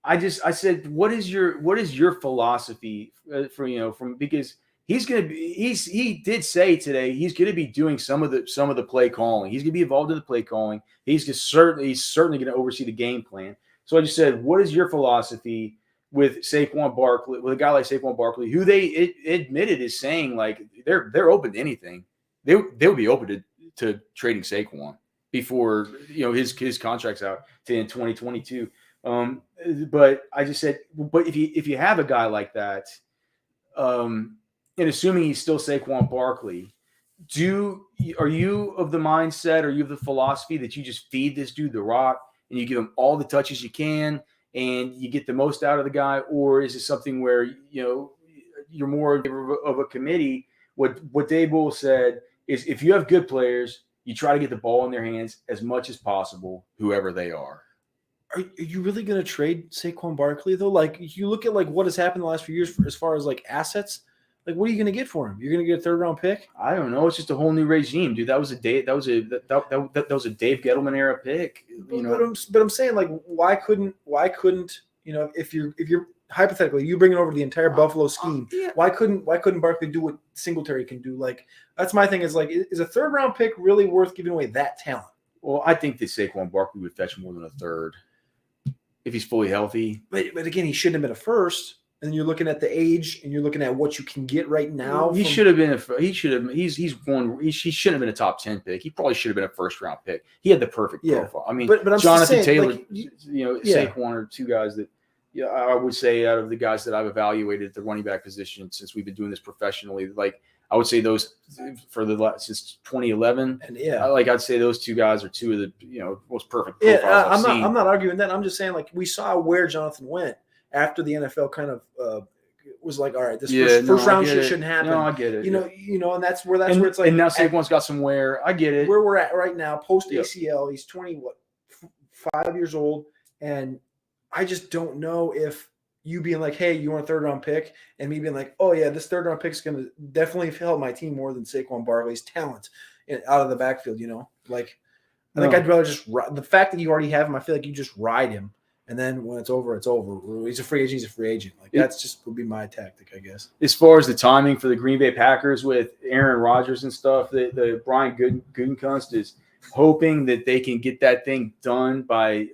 I said, what is your philosophy because he did say today he's going to be doing some of the play calling. He's going to be involved in the play calling. He's certainly going to oversee the game plan. So I just said, what is your philosophy with Saquon Barkley, with a guy like Saquon Barkley, who they admitted is saying like they're open to anything. They'll be open to trading Saquon before his contract's out in 2022. But I just said, but if you have a guy like that, and assuming he's still Saquon Barkley, are you of the mindset, or you have the philosophy that you just feed this dude the rock and you give him all the touches you can and you get the most out of the guy? Or is it something where, you're more of a committee? What Dave Bull said is if you have good players, you try to get the ball in their hands as much as possible, whoever they are. Are you really going to trade Saquon Barkley though? Like, you look at like what has happened the last few years as far as like assets. Like, what are you going to get for him? You're going to get a 3rd-round pick? I don't know. It's just a whole new regime, dude. That was a Dave Gettleman era pick. But I'm saying, like, why couldn't if you're hypothetically you bring it over to the entire Buffalo scheme, why couldn't Barkley do what Singletary can do? Like, that's my thing. Is like, is a 3rd-round pick really worth giving away that talent? Well, I think that Saquon Barkley would fetch more than a 3rd if he's fully healthy. But again, he shouldn't have been a 1st. And then you're looking at the age, and you're looking at what you can get right now. He shouldn't have been a top 10 pick. He probably should have been a 1st-round pick. He had the perfect profile. I mean, but Jonathan Taylor, Saquon are two guys that, I would say out of the guys that I've evaluated at the running back position since we've been doing this professionally, like I would say those since 2011. And I'd say those two guys are two of the most perfect profiles I've seen. I'm not arguing that. I'm just saying, like, we saw where Jonathan went after the NFL kind of was like, all right, this first round shit shouldn't happen. No, I get it. And that's where it's like. And now Saquon's got some wear. I get it. Where we're at right now, post ACL, he's 5 years old, and I just don't know if you being like, hey, you want a 3rd-round pick, and me being like, oh yeah, this 3rd-round pick is going to definitely help my team more than Saquon Barkley's talent out of the backfield. Like, I think I'd rather just the fact that you already have him. I feel like you just ride him. And then when it's over, it's over. He's a free agent. He's a free agent. Like, that's just would be my tactic, I guess. As far as the timing for the Green Bay Packers with Aaron Rodgers and stuff, the Brian Gutekunst is hoping that they can get that thing done by,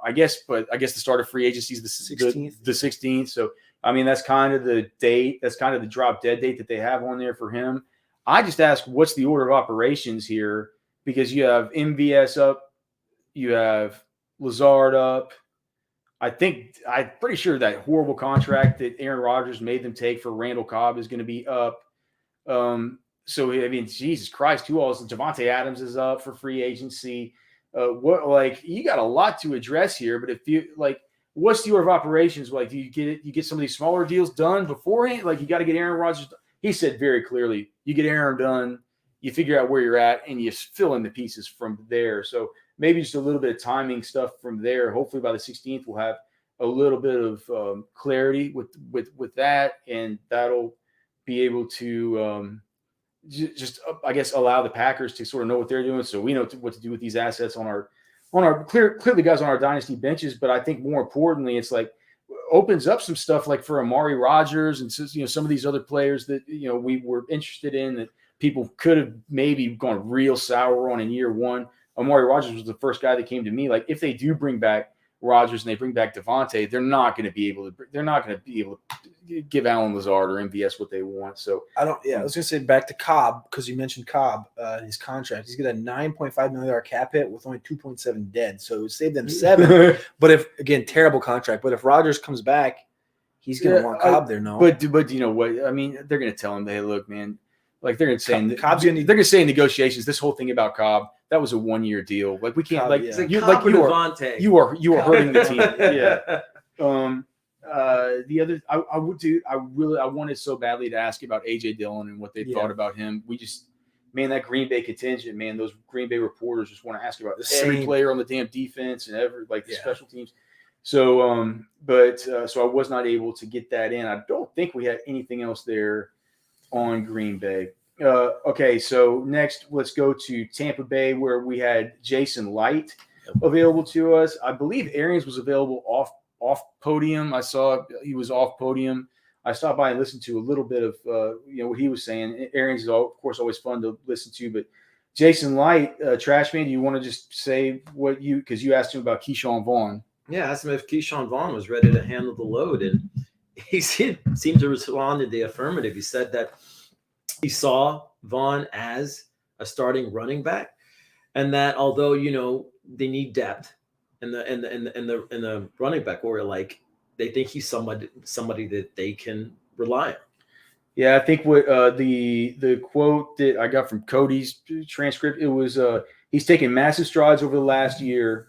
I guess the start of free agency is the 16th. The 16th. So, I mean, that's kind of the date. That's kind of the drop dead date that they have on there for him. I just ask, what's the order of operations here? Because you have MVS up, you have Lazard up. I'm pretty sure that horrible contract that Aaron Rodgers made them take for Randall Cobb is going to be up. So, I mean, Jesus Christ, who else? Javonte Adams is up for free agency. You got a lot to address here, but if you what's the order of operations? Like, do you get some of these smaller deals done beforehand? Like, you got to get Aaron Rodgers. He said very clearly, you get Aaron done, you figure out where you're at, and you fill in the pieces from there. So maybe just a little bit of timing stuff from there. Hopefully by the 16th, we'll have a little bit of clarity with that, and that'll be able to just I guess allow the Packers to sort of know what they're doing, so we know what to do with these assets on our clearly guys on our dynasty benches. But I think more importantly, it's like opens up some stuff like for Amari Rodgers and some of these other players that we were interested in that people could have maybe gone real sour on in year one. Amari Rodgers was the first guy that came to me. Like, if they do bring back Rodgers and they bring back Devontae, they're not going to be able to give Alan Lazard or MVS what they want. So I was going to say back to Cobb, because you mentioned Cobb in his contract. He's got a $9.5 million cap hit with only 2.7 dead. So it would save them 7. But terrible contract. But if Rodgers comes back, he's going to want Cobb there. No, but you know what? I mean, they're going to tell him, hey, look, man. Like, they're going to say in negotiations, this whole thing about Cobb, that was a 1-year deal. Like, we can't Cobb, you are hurting the team. Yeah. The other, I wanted so badly to ask about AJ Dillon and what they thought about him. That Green Bay contingent, man, those Green Bay reporters just want to ask about every player on the damn defense and the special teams. So, so I was not able to get that in. I don't think we had anything else there on Green Bay. Okay, so next let's go to Tampa Bay, where we had Jason Light available to us. I believe Arians was available off podium. I saw he was off podium. I stopped by and listened to a little bit of what he was saying. Arians is of course always fun to listen to, but Jason Light, Trashman, do you want to just say because you asked him about Keyshawn Vaughn? Yeah, I asked him if Keyshawn Vaughn was ready to handle the load, and he seemed to respond in the affirmative. He said that he saw Vaughn as a starting running back, and that although they need depth in the running back, or like they think he's somebody that they can rely on. Yeah, I think what the quote that I got from Cody's transcript, it was he's taken massive strides over the last year,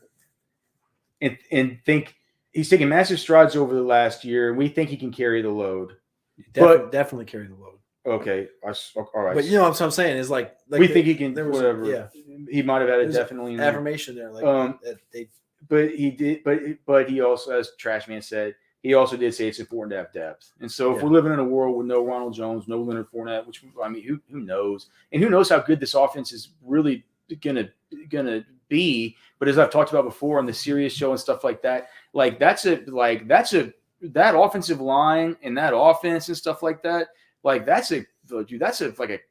and think he's taken massive strides over the last year, and we think he can carry the load. Definitely carry the load. Okay, all right. But what I'm saying is like we think he can. Whatever. Yeah, he might have had it definitely in affirmation there. But he did. But he also, as Trashman said, he also did say it's important to have depth. And so if we're living in a world with no Ronald Jones, no Leonard Fournette, which who knows? And who knows how good this offense is really gonna be? But as I've talked about before on the Sirius show and stuff like that, that offensive line and that offense and stuff like that. That's a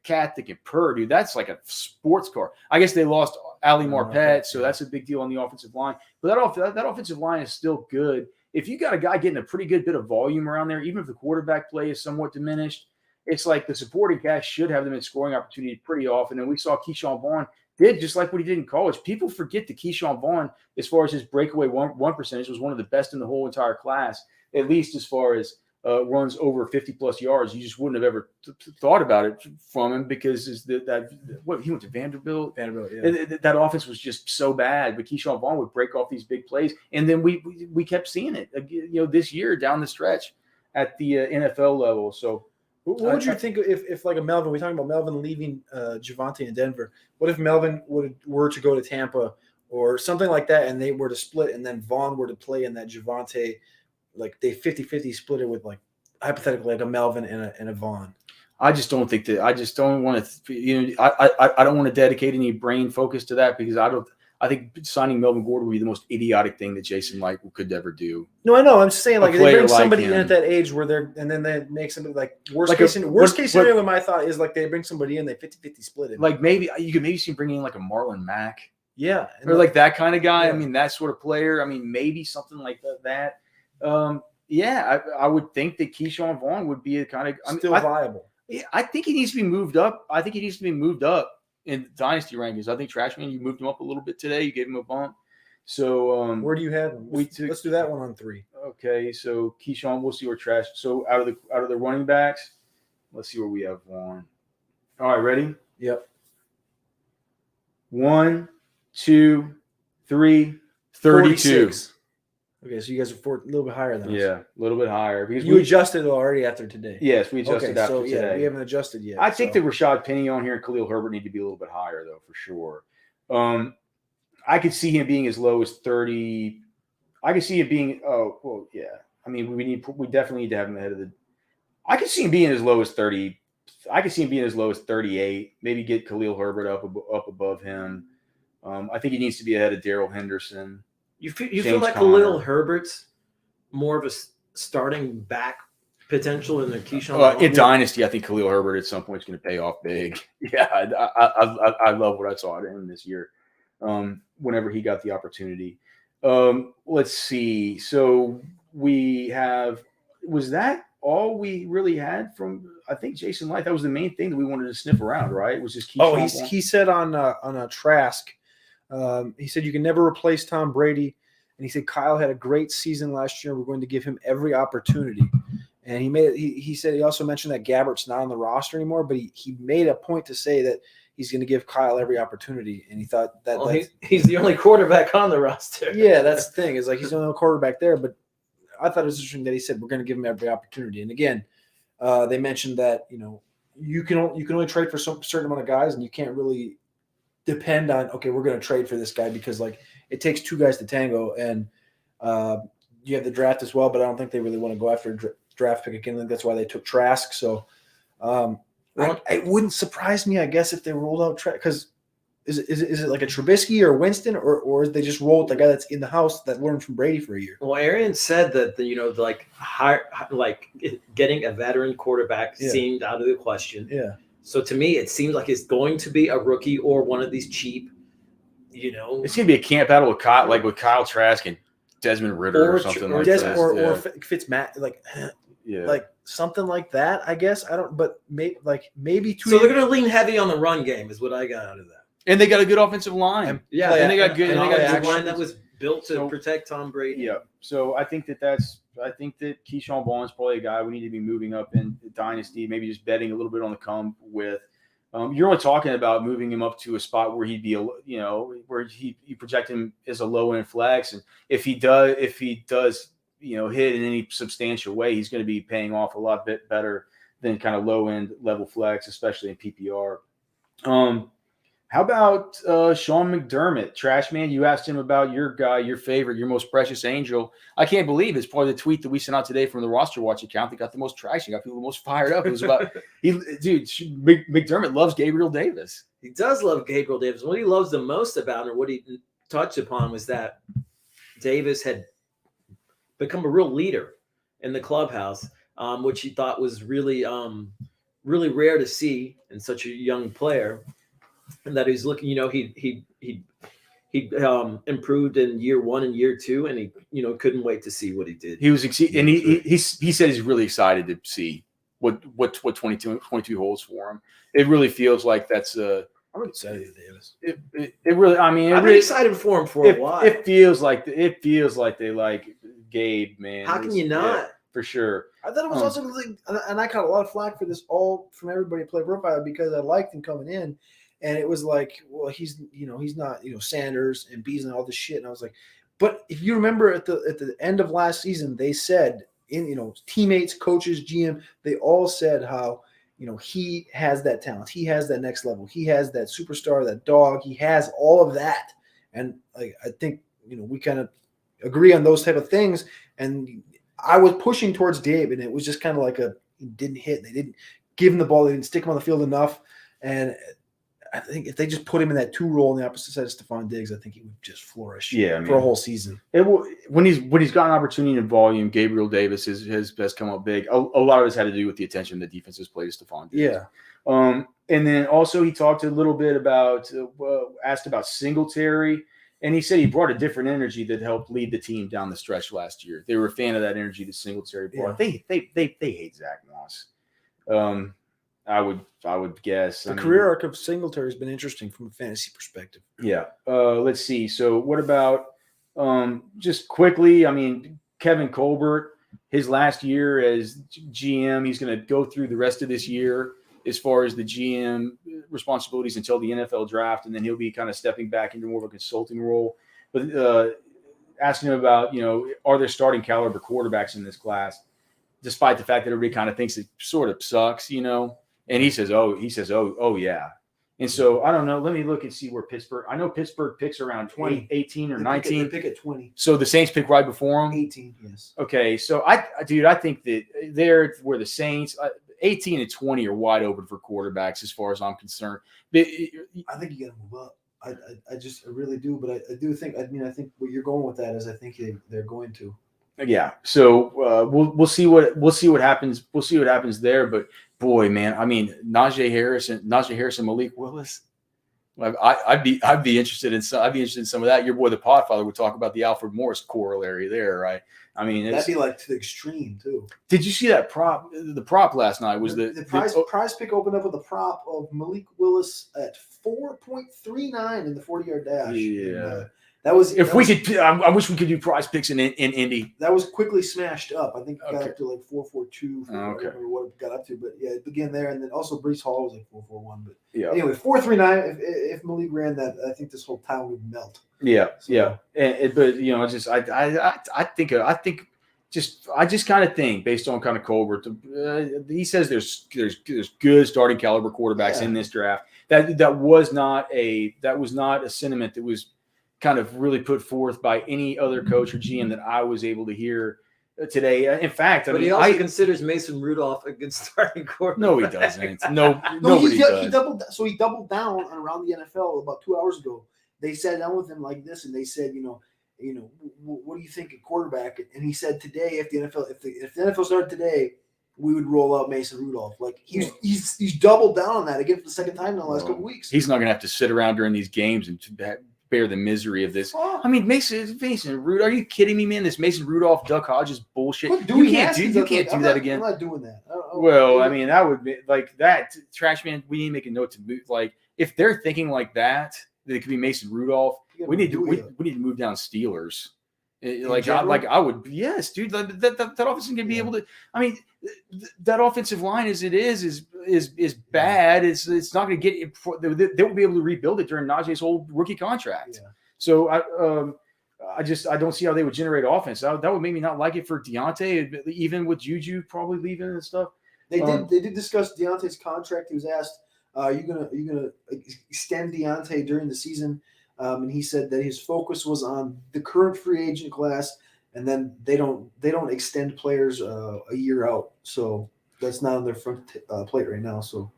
cat that can purr, dude. That's like a sports car. I guess they lost Ali Marpet, so that's a big deal on the offensive line. But that offensive line is still good. If you got a guy getting a pretty good bit of volume around there, even if the quarterback play is somewhat diminished, it's like the supporting cast should have them in scoring opportunity pretty often. And we saw Keyshawn Vaughn did just like what he did in college. People forget that Keyshawn Vaughn, as far as his breakaway one percentage, was one of the best in the whole entire class, at least as far as runs over 50-plus yards. You just wouldn't have ever thought about it from him because he went to Vanderbilt. Yeah. That offense was just so bad, but Keyshawn Vaughn would break off these big plays, and then we kept seeing it, this year down the stretch at the NFL level. So, what would you think if like a Melvin? We're talking about Melvin leaving Javonte in Denver. What if Melvin were to go to Tampa or something like that, and they were to split, and then Vaughn were to play in that Javonte? Like they 50-50 split it with like hypothetically like a Melvin and a Vaughn. I just don't think that. I just don't want to. I don't want to dedicate any brain focus to that because I think signing Melvin Gordon would be the most idiotic thing that Jason Light could ever do. No, I know. I'm just saying like if they bring somebody in at that age where and then they make somebody like worst case scenario. My thought is like they bring somebody in, they 50-50 split it. Like maybe you could see bringing in like a Marlon Mack. Yeah, or like that kind of guy. Yeah. That sort of player. Maybe something like that. I would think that Keyshawn Vaughn would be a kind of still viable. Yeah, I think he needs to be moved up. I think he needs to be moved up in dynasty rankings. I think Trashman, you moved him up a little bit today. You gave him a bump. So where do you have him? Let's do that one on 3. Okay, so Keyshawn, we'll see where Trash. So out of the running backs, let's see where we have Vaughn. All right, ready? Yep. 1, 2, 3, 32. 46. Okay, so you guys are a little bit higher than us. Yeah, a little bit higher. Because you adjusted already after today. Yes, we adjusted after today. Yeah, we haven't adjusted yet. I think that Rashad Penny on here and Khalil Herbert need to be a little bit higher, though, for sure. I could see him being as low as 30. I could see it being we definitely need to have him ahead of the. I could see him being as low as 30. I could see him being as low as 38. Maybe get Khalil Herbert up above him. I think he needs to be ahead of Darrell Henderson. You feel like Khalil Herbert's more of a starting back potential in the Keyshawn? In Dynasty, I think Khalil Herbert at some point is going to pay off big. Yeah, I love what I saw at him this year whenever he got the opportunity. Let's see. So we have – was that all we really had from – I think Jason Light, that was the main thing that we wanted to sniff around, right? It was just Keyshawn. He said on a Trask – he said you can never replace Tom Brady, and he said Kyle had a great season last year. We're going to give him every opportunity, and he said he also mentioned that Gabbert's not on the roster anymore, but he made a point to say that he's going to give Kyle every opportunity, and he thought that he's the only quarterback on the roster. Yeah, that's the thing is like he's the only quarterback there. But I thought it was interesting that he said we're going to give him every opportunity, and again, they mentioned that you can only trade for some certain amount of guys, and you can't really depend on, okay, we're going to trade for this guy because like it takes 2 guys to tango. And you have the draft as well, but I don't think they really want to go after a draft pick again. I think that's why they took Trask. So it wouldn't surprise me, I guess, if they rolled out Trask, because is it like a Trubisky or Winston, or they just rolled the guy that's in the house that learned from Brady for a year? Well, Arian said that getting a veteran quarterback seemed out of the question. Yeah. So to me, it seems like it's going to be a rookie or one of these cheap. It's gonna be a camp battle with Kyle Trask and Desmond Ridder or something like that, or Fitzmatt, like something like that. I guess I don't, but maybe two. So they're gonna lean heavy on the run game, is what I got out of that. And they got a good offensive line. And they got good. And they got a line that was built to protect Tom Brady. Yeah. So I think that Keyshawn Vaughn is probably a guy we need to be moving up in the dynasty. Maybe just betting a little bit on the come with. You're only talking about moving him up to a spot where he'd be, where you project him as a low end flex, and if he does, hit in any substantial way, he's going to be paying off a lot bit better than kind of low end level flex, especially in PPR. How about Sean McDermott, Trashman? You asked him about your guy, your favorite, your most precious angel. I can't believe it's probably the tweet that we sent out today from the RosterWatch account that got the most traction, got people the most fired up. It was about McDermott loves Gabriel Davis. He does love Gabriel Davis. What he loves the most about him, or what he touched upon, was that Davis had become a real leader in the clubhouse, which he thought was really, really rare to see in such a young player. And that he's looking, he improved in year 1 and year 2, and he, couldn't wait to see what he did. He was excited, and he said he's really excited to see what 22 holds for him. It really feels like that's I'm excited, Davis. It really, I mean, I've been excited for him for a while. It feels like they like Gabe, man. How can you not? Yeah, for sure. I thought it was also really, and I caught a lot of flack for this all from everybody at Play Profile because I liked him coming in. And it was like, well, he's not, Sanders and Bees and all this shit. And I was like, but if you remember at the end of last season, they said teammates, coaches, GM, they all said how, he has that talent. He has that next level. He has that superstar, that dog. He has all of that. And I think, we kind of agree on those type of things. And I was pushing towards Gabe, and it was just kind of like he didn't hit. They didn't give him the ball. They didn't stick him on the field enough. And I think if they just put him in that 2 role on the opposite side of Stephon Diggs, I think he would just flourish for a whole season. When he's got an opportunity in volume, Gabriel Davis has come up big. A lot of this had to do with the attention the defense has played to Stephon Diggs. Yeah. And then also he talked a little bit about asked about Singletary, and he said he brought a different energy that helped lead the team down the stretch last year. They were a fan of that energy that Singletary brought. Yeah. They hate Zach Moss. I would guess. The career arc of Singletary has been interesting from a fantasy perspective. Yeah. Let's see. So what about just quickly? I mean, Kevin Colbert, his last year as GM, he's going to go through the rest of this year as far as the GM responsibilities until the NFL draft, and then he'll be kind of stepping back into more of a consulting role. But asking him about, are there starting caliber quarterbacks in this class, despite the fact that everybody kind of thinks it sort of sucks, And he says, oh, yeah. And so, I don't know. Let me look and see where Pittsburgh – I know Pittsburgh picks around 20, 18 or 19. They pick at 20. So the Saints pick right before them? 18, yes. Okay. So, I think that they're where the Saints 18 and 20 are wide open for quarterbacks as far as I'm concerned. I think you got to move up. I really do. But I do think – I think what you're going with that is I think they're going to. Yeah. So we'll see what happens. We'll see what happens there. But boy, man, I mean, Najee Harris, Malik Willis. I'd be interested in some. I'd be interested in some of that. Your boy, the Podfather, would talk about the Alfred Morris corollary there, right? I mean, that'd be like to the extreme too. Did you see that prop? The prop last night was the prize pick opened up with a prop of Malik Willis at 4.39 in the 40-yard dash. Yeah. I wish we could do prize picks in Indy. That was quickly smashed up. I think it got up to like 4.42. Okay. I don't remember what it got up to, but yeah, it began there, and then also Breece Hall was like 4.41. But yeah, anyway, 4.39. If Malik ran that, I think this whole town would melt. Yeah, so. Yeah. But I just kind of think based on kind of Colbert, he says there's good starting caliber quarterbacks in this draft. That was not a sentiment that was kind of really put forth by any other coach or GM that I was able to hear today. In fact, he also considers Mason Rudolph a good starting quarterback. No, he doesn't. Nobody does. He doubled down on Around the NFL about 2 hours ago. They sat down with him like this, and they said, what do you think of quarterback? And he said today, if the NFL started today, we would roll out Mason Rudolph. Like he's doubled down on that again for the second time in the last couple weeks. He's not going to have to sit around during these games and bear the misery of this. I mean, Mason Rudolph. Are you kidding me, man? This Mason Rudolph, Duck Hodges bullshit. You can't do that again. I'm not doing that. Well, I mean, that would be like that. Trashman, we need to make a note to move. Like, if they're thinking like that it could be Mason Rudolph. We need to move down Steelers. I would, yes, dude. That offense can be able to. I mean, that offensive line as it is bad. It's not going to get. They won't be able to rebuild it during Najee's old rookie contract. Yeah. So I don't see how they would generate offense. That would make me not like it for Deontay, even with Juju probably leaving and stuff. They did discuss Deontay's contract. He was asked, "Are you gonna extend Deontay during the season?" And he said that his focus was on the current free agent class, and then they don't extend players a year out. So that's not on their front plate right now. So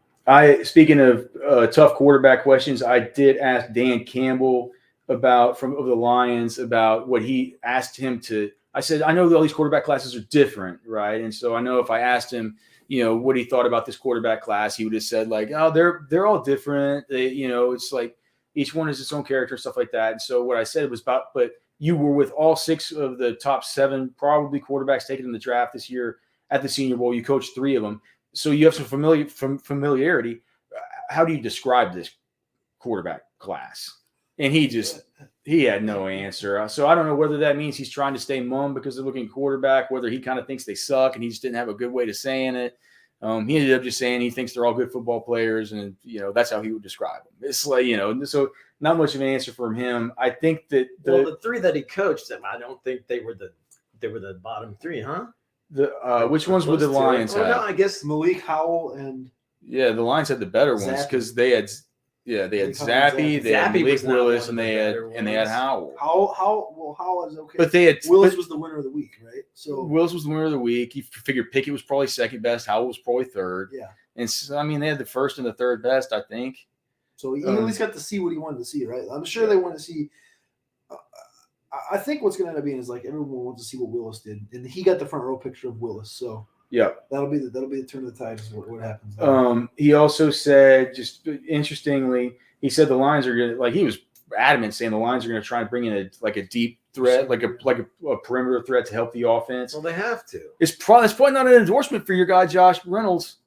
speaking of tough quarterback questions, I did ask Dan Campbell of the Lions about what he asked him to. I said, I know that all these quarterback classes are different, right? And so I know if I asked him, what he thought about this quarterback class, he would have said like, oh, they're all different. It's like each one has its own character, stuff like that. And so what I said was but you were with all 6 of the top 7 probably quarterbacks taken in the draft this year at the Senior Bowl. You coached 3 of them, so you have some familiarity. How do you describe this quarterback class? And he had no answer. So I don't know whether that means he's trying to stay mum because they're looking at quarterback, whether he kind of thinks they suck and he just didn't have a good way to saying it. He ended up just saying he thinks they're all good football players, and that's how he would describe them. It's like so not much of an answer from him. I think that the 3 that he coached them, I don't think they were the bottom 3, huh? Which ones would the Lions have? No, I guess Malik Howell and the Lions had the better ones because they had Zappy, they had Malik Willis, and they had Howell. Howell is okay. But Willis was the winner of the week, right? So Willis was the winner of the week. You figured Pickett was probably second best. Howell was probably third. Yeah. And so, I mean, they had the first and the third best, I think. So he at least got to see what he wanted to see, right? I'm sure they want to see. I think what's going to end up being is like everyone wants to see what Willis did, and he got the front row picture of Willis. So yeah, that'll be the turn of the tide. Is what happens. He also said, just interestingly, he said the Lions are going to, like, he was adamant saying the Lions are going to try and bring in a deep threat, like a perimeter threat to help the offense. Well, they have to. It's probably not an endorsement for your guy Josh Reynolds.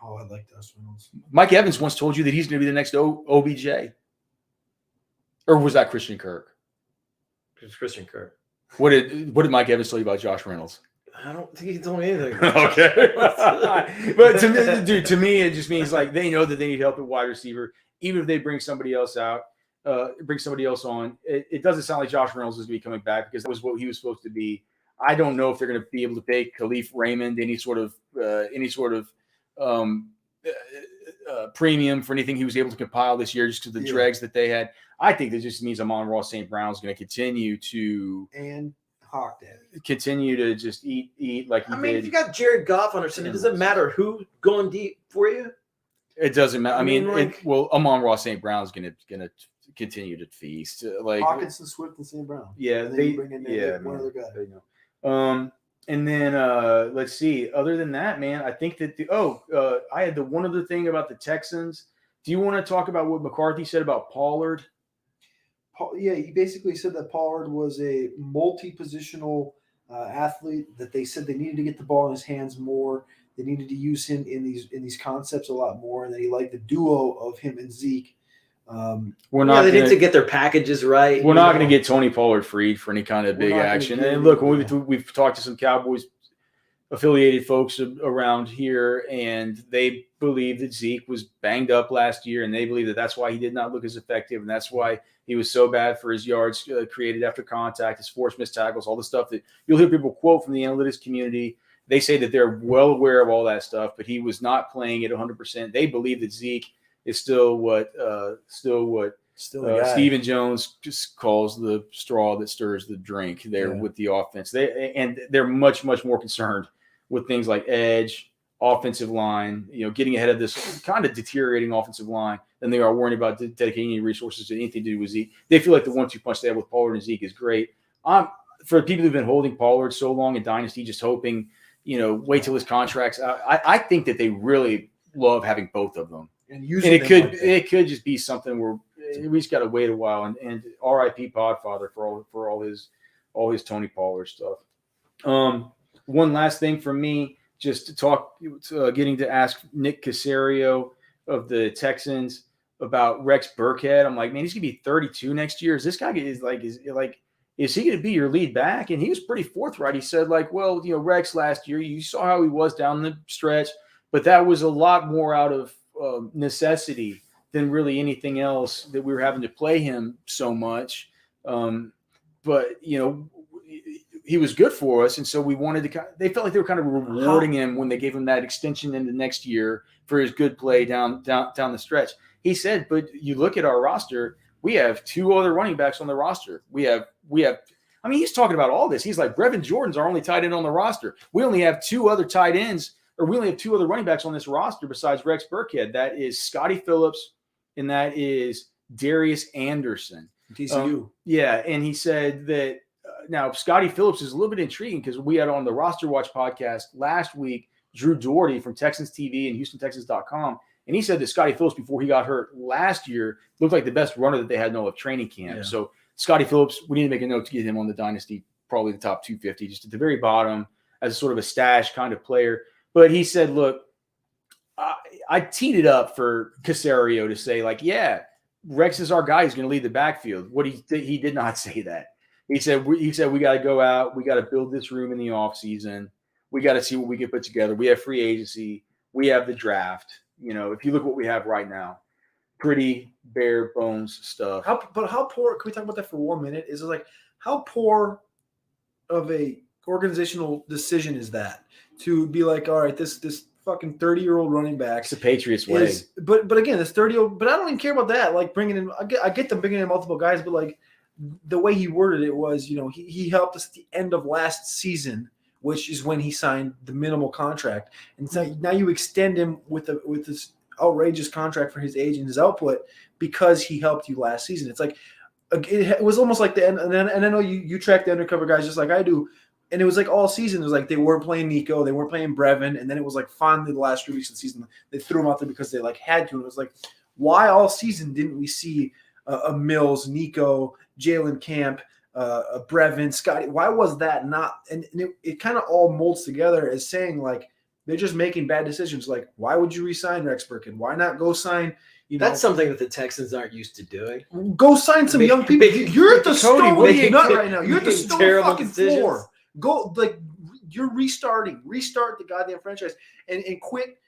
Oh, I like Josh Reynolds. Mike Evans once told you that he's going to be the next OBJ, or was that Christian Kirk? It's Christian Kirk. What did Mike Evans tell you about Josh Reynolds? I don't think he told me anything. Okay. But to me, it just means like they know that they need help at wide receiver. Even if they bring somebody else on, it doesn't sound like Josh Reynolds is going to be coming back because that was what he was supposed to be. I don't know if they're going to be able to pay Khalif Raymond any sort of premium for anything he was able to compile this year just because of the dregs that they had. I think that just means Amon-Ra St. Brown is going to continue to just eat like he did. If you got Jared Goff on our team, it doesn't matter who's going deep for you. It doesn't matter. Amon-Ra St. Brown is going to continue to feast. Like Hawkinson, Swift, and St. Brown. Yeah, they bring in one other guy. And then let's see. Other than that, man, I think that I had the one other thing about the Texans. Do you want to talk about what McCarthy said about Pollard? He basically said that Pollard was a multi-positional athlete. That they said they needed to get the ball in his hands more. They needed to use him in these concepts a lot more, and that he liked the duo of him and Zeke. They need to get their packages right. We're not going to get Tony Pollard freed for any kind of big action. And look, when we've talked to some Cowboys affiliated folks around here, and they believe that Zeke was banged up last year, and they believe that that's why he did not look as effective, and that's why he was so bad for his yards created after contact, his forced missed tackles, all the stuff that you'll hear people quote from the analytics community. They say that they're well aware of all that stuff, but he was not playing at 100%. They believe that Zeke is still what Still the guy. Stephen Jones just calls the straw that stirs the drink there with the offense. They're much, much more concerned with things like edge, offensive line, getting ahead of this kind of deteriorating offensive line than they are worrying about dedicating any resources to anything to do with Zeke. They feel like the 1-2 punch they have with Pollard and Zeke is great. For people who've been holding Pollard so long in Dynasty, just hoping, wait till his contract's out. I think that they really love having both of them. And it could just be something where we just got to wait a while. And RIP Podfather for all his Tony Pollard stuff. One last thing for me, just to talk, getting to ask Nick Caserio of the Texans about Rex Burkhead. I'm like, man, he's gonna be 32 next year. Is this guy is he going to be your lead back? And he was pretty forthright. He said, well, Rex last year, you saw how he was down the stretch, but that was a lot more out of necessity than really anything else that we were having to play him so much. But, he was good for us. And so we wanted to – they felt like they were kind of rewarding him when they gave him that extension into next year for his good play down the stretch. He said, but you look at our roster – we have 2 other running backs on the roster. We have. I mean, he's talking about all this. He's like, Brevin Jordan's our only tight end on the roster. We only have 2 other tight ends, or we only have 2 other running backs on this roster besides Rex Burkhead. That is Scottie Phillips, and that is Darius Anderson. TCU. And he said that now Scottie Phillips is a little bit intriguing because we had on the RosterWatch podcast last week Drew Doherty from Texans TV and HoustonTexans.com. And he said that Scottie Phillips, before he got hurt last year, looked like the best runner that they had in all of training camp. Yeah. So Scottie Phillips, we need to make a note to get him on the Dynasty, probably the top 250, just at the very bottom as a sort of a stash kind of player. But he said, look, I teed it up for Caserio to say, Rex is our guy who's going to lead the backfield. He did not say that. He said we got to go out. We got to build this room in the offseason. We got to see what we can put together. We have free agency. We have the draft. If you look at what we have right now, pretty bare bones stuff. How poor? Can we talk about that for 1 minute? Is it like how poor of a organizational decision is that to be like, all right, this fucking 30-year-old running back. It's the Patriots way. But again, this 30-year-old. But I don't even care about that. Like bringing in, I get them bringing in multiple guys, but like the way he worded it was, he helped us at the end of last season, which is when he signed the minimal contract. And so now you extend him with this outrageous contract for his age and his output because he helped you last season. It's like it was almost like and I know you track the undercover guys just like I do. And it was like all season, it was like they weren't playing Nico, they weren't playing Brevin, and then it was like finally the last 3 weeks of the season, they threw him out there because they had to. And it was like, why all season didn't we see a Mills, Nico, Jalen Camp, Brevin, Scottie? Why was that not? And it kind of all molds together as saying they're just making bad decisions. Like, why would you re-sign Rex Burkhead? Why not go sign? That's something that the Texans aren't used to doing. Go sign some young people. You're at the stone right now. You're at the stone fucking floor. Go you're restarting. Restart the goddamn franchise and quit.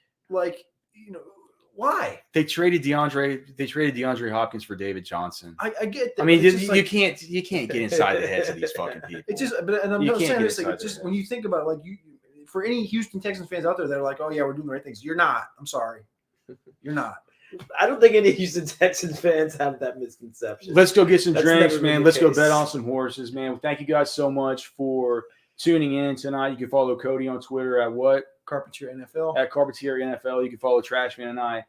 Why? They traded DeAndre Hopkins for David Johnson. I get that. I mean, you can't get inside the heads of these fucking people. It's just, and I'm not saying this. It's just when you think about for any Houston Texans fans out there, they're like, oh yeah, we're doing the right things. You're not. I'm sorry, you're not. I don't think any Houston Texans fans have that misconception. Let's go get some drinks, man. Let's go bet on some horses, man. Thank you guys so much for tuning in tonight. You can follow Cody on Twitter at what? CarpentierNFL. At CarpentierNFL. You can follow Trashman and I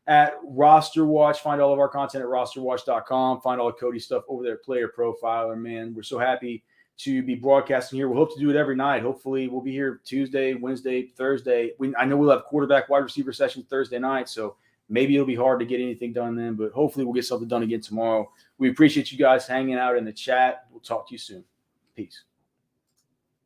at RosterWatch. Find all of our content at RosterWatch.com. Find all the Cody stuff over there at Player Profiler, man. We're so happy to be broadcasting here. We'll hope to do it every night. Hopefully we'll be here Tuesday, Wednesday, Thursday. I know we'll have quarterback wide receiver sessions Thursday night, so maybe it'll be hard to get anything done then, but hopefully we'll get something done again tomorrow. We appreciate you guys hanging out in the chat. We'll talk to you soon. Peace.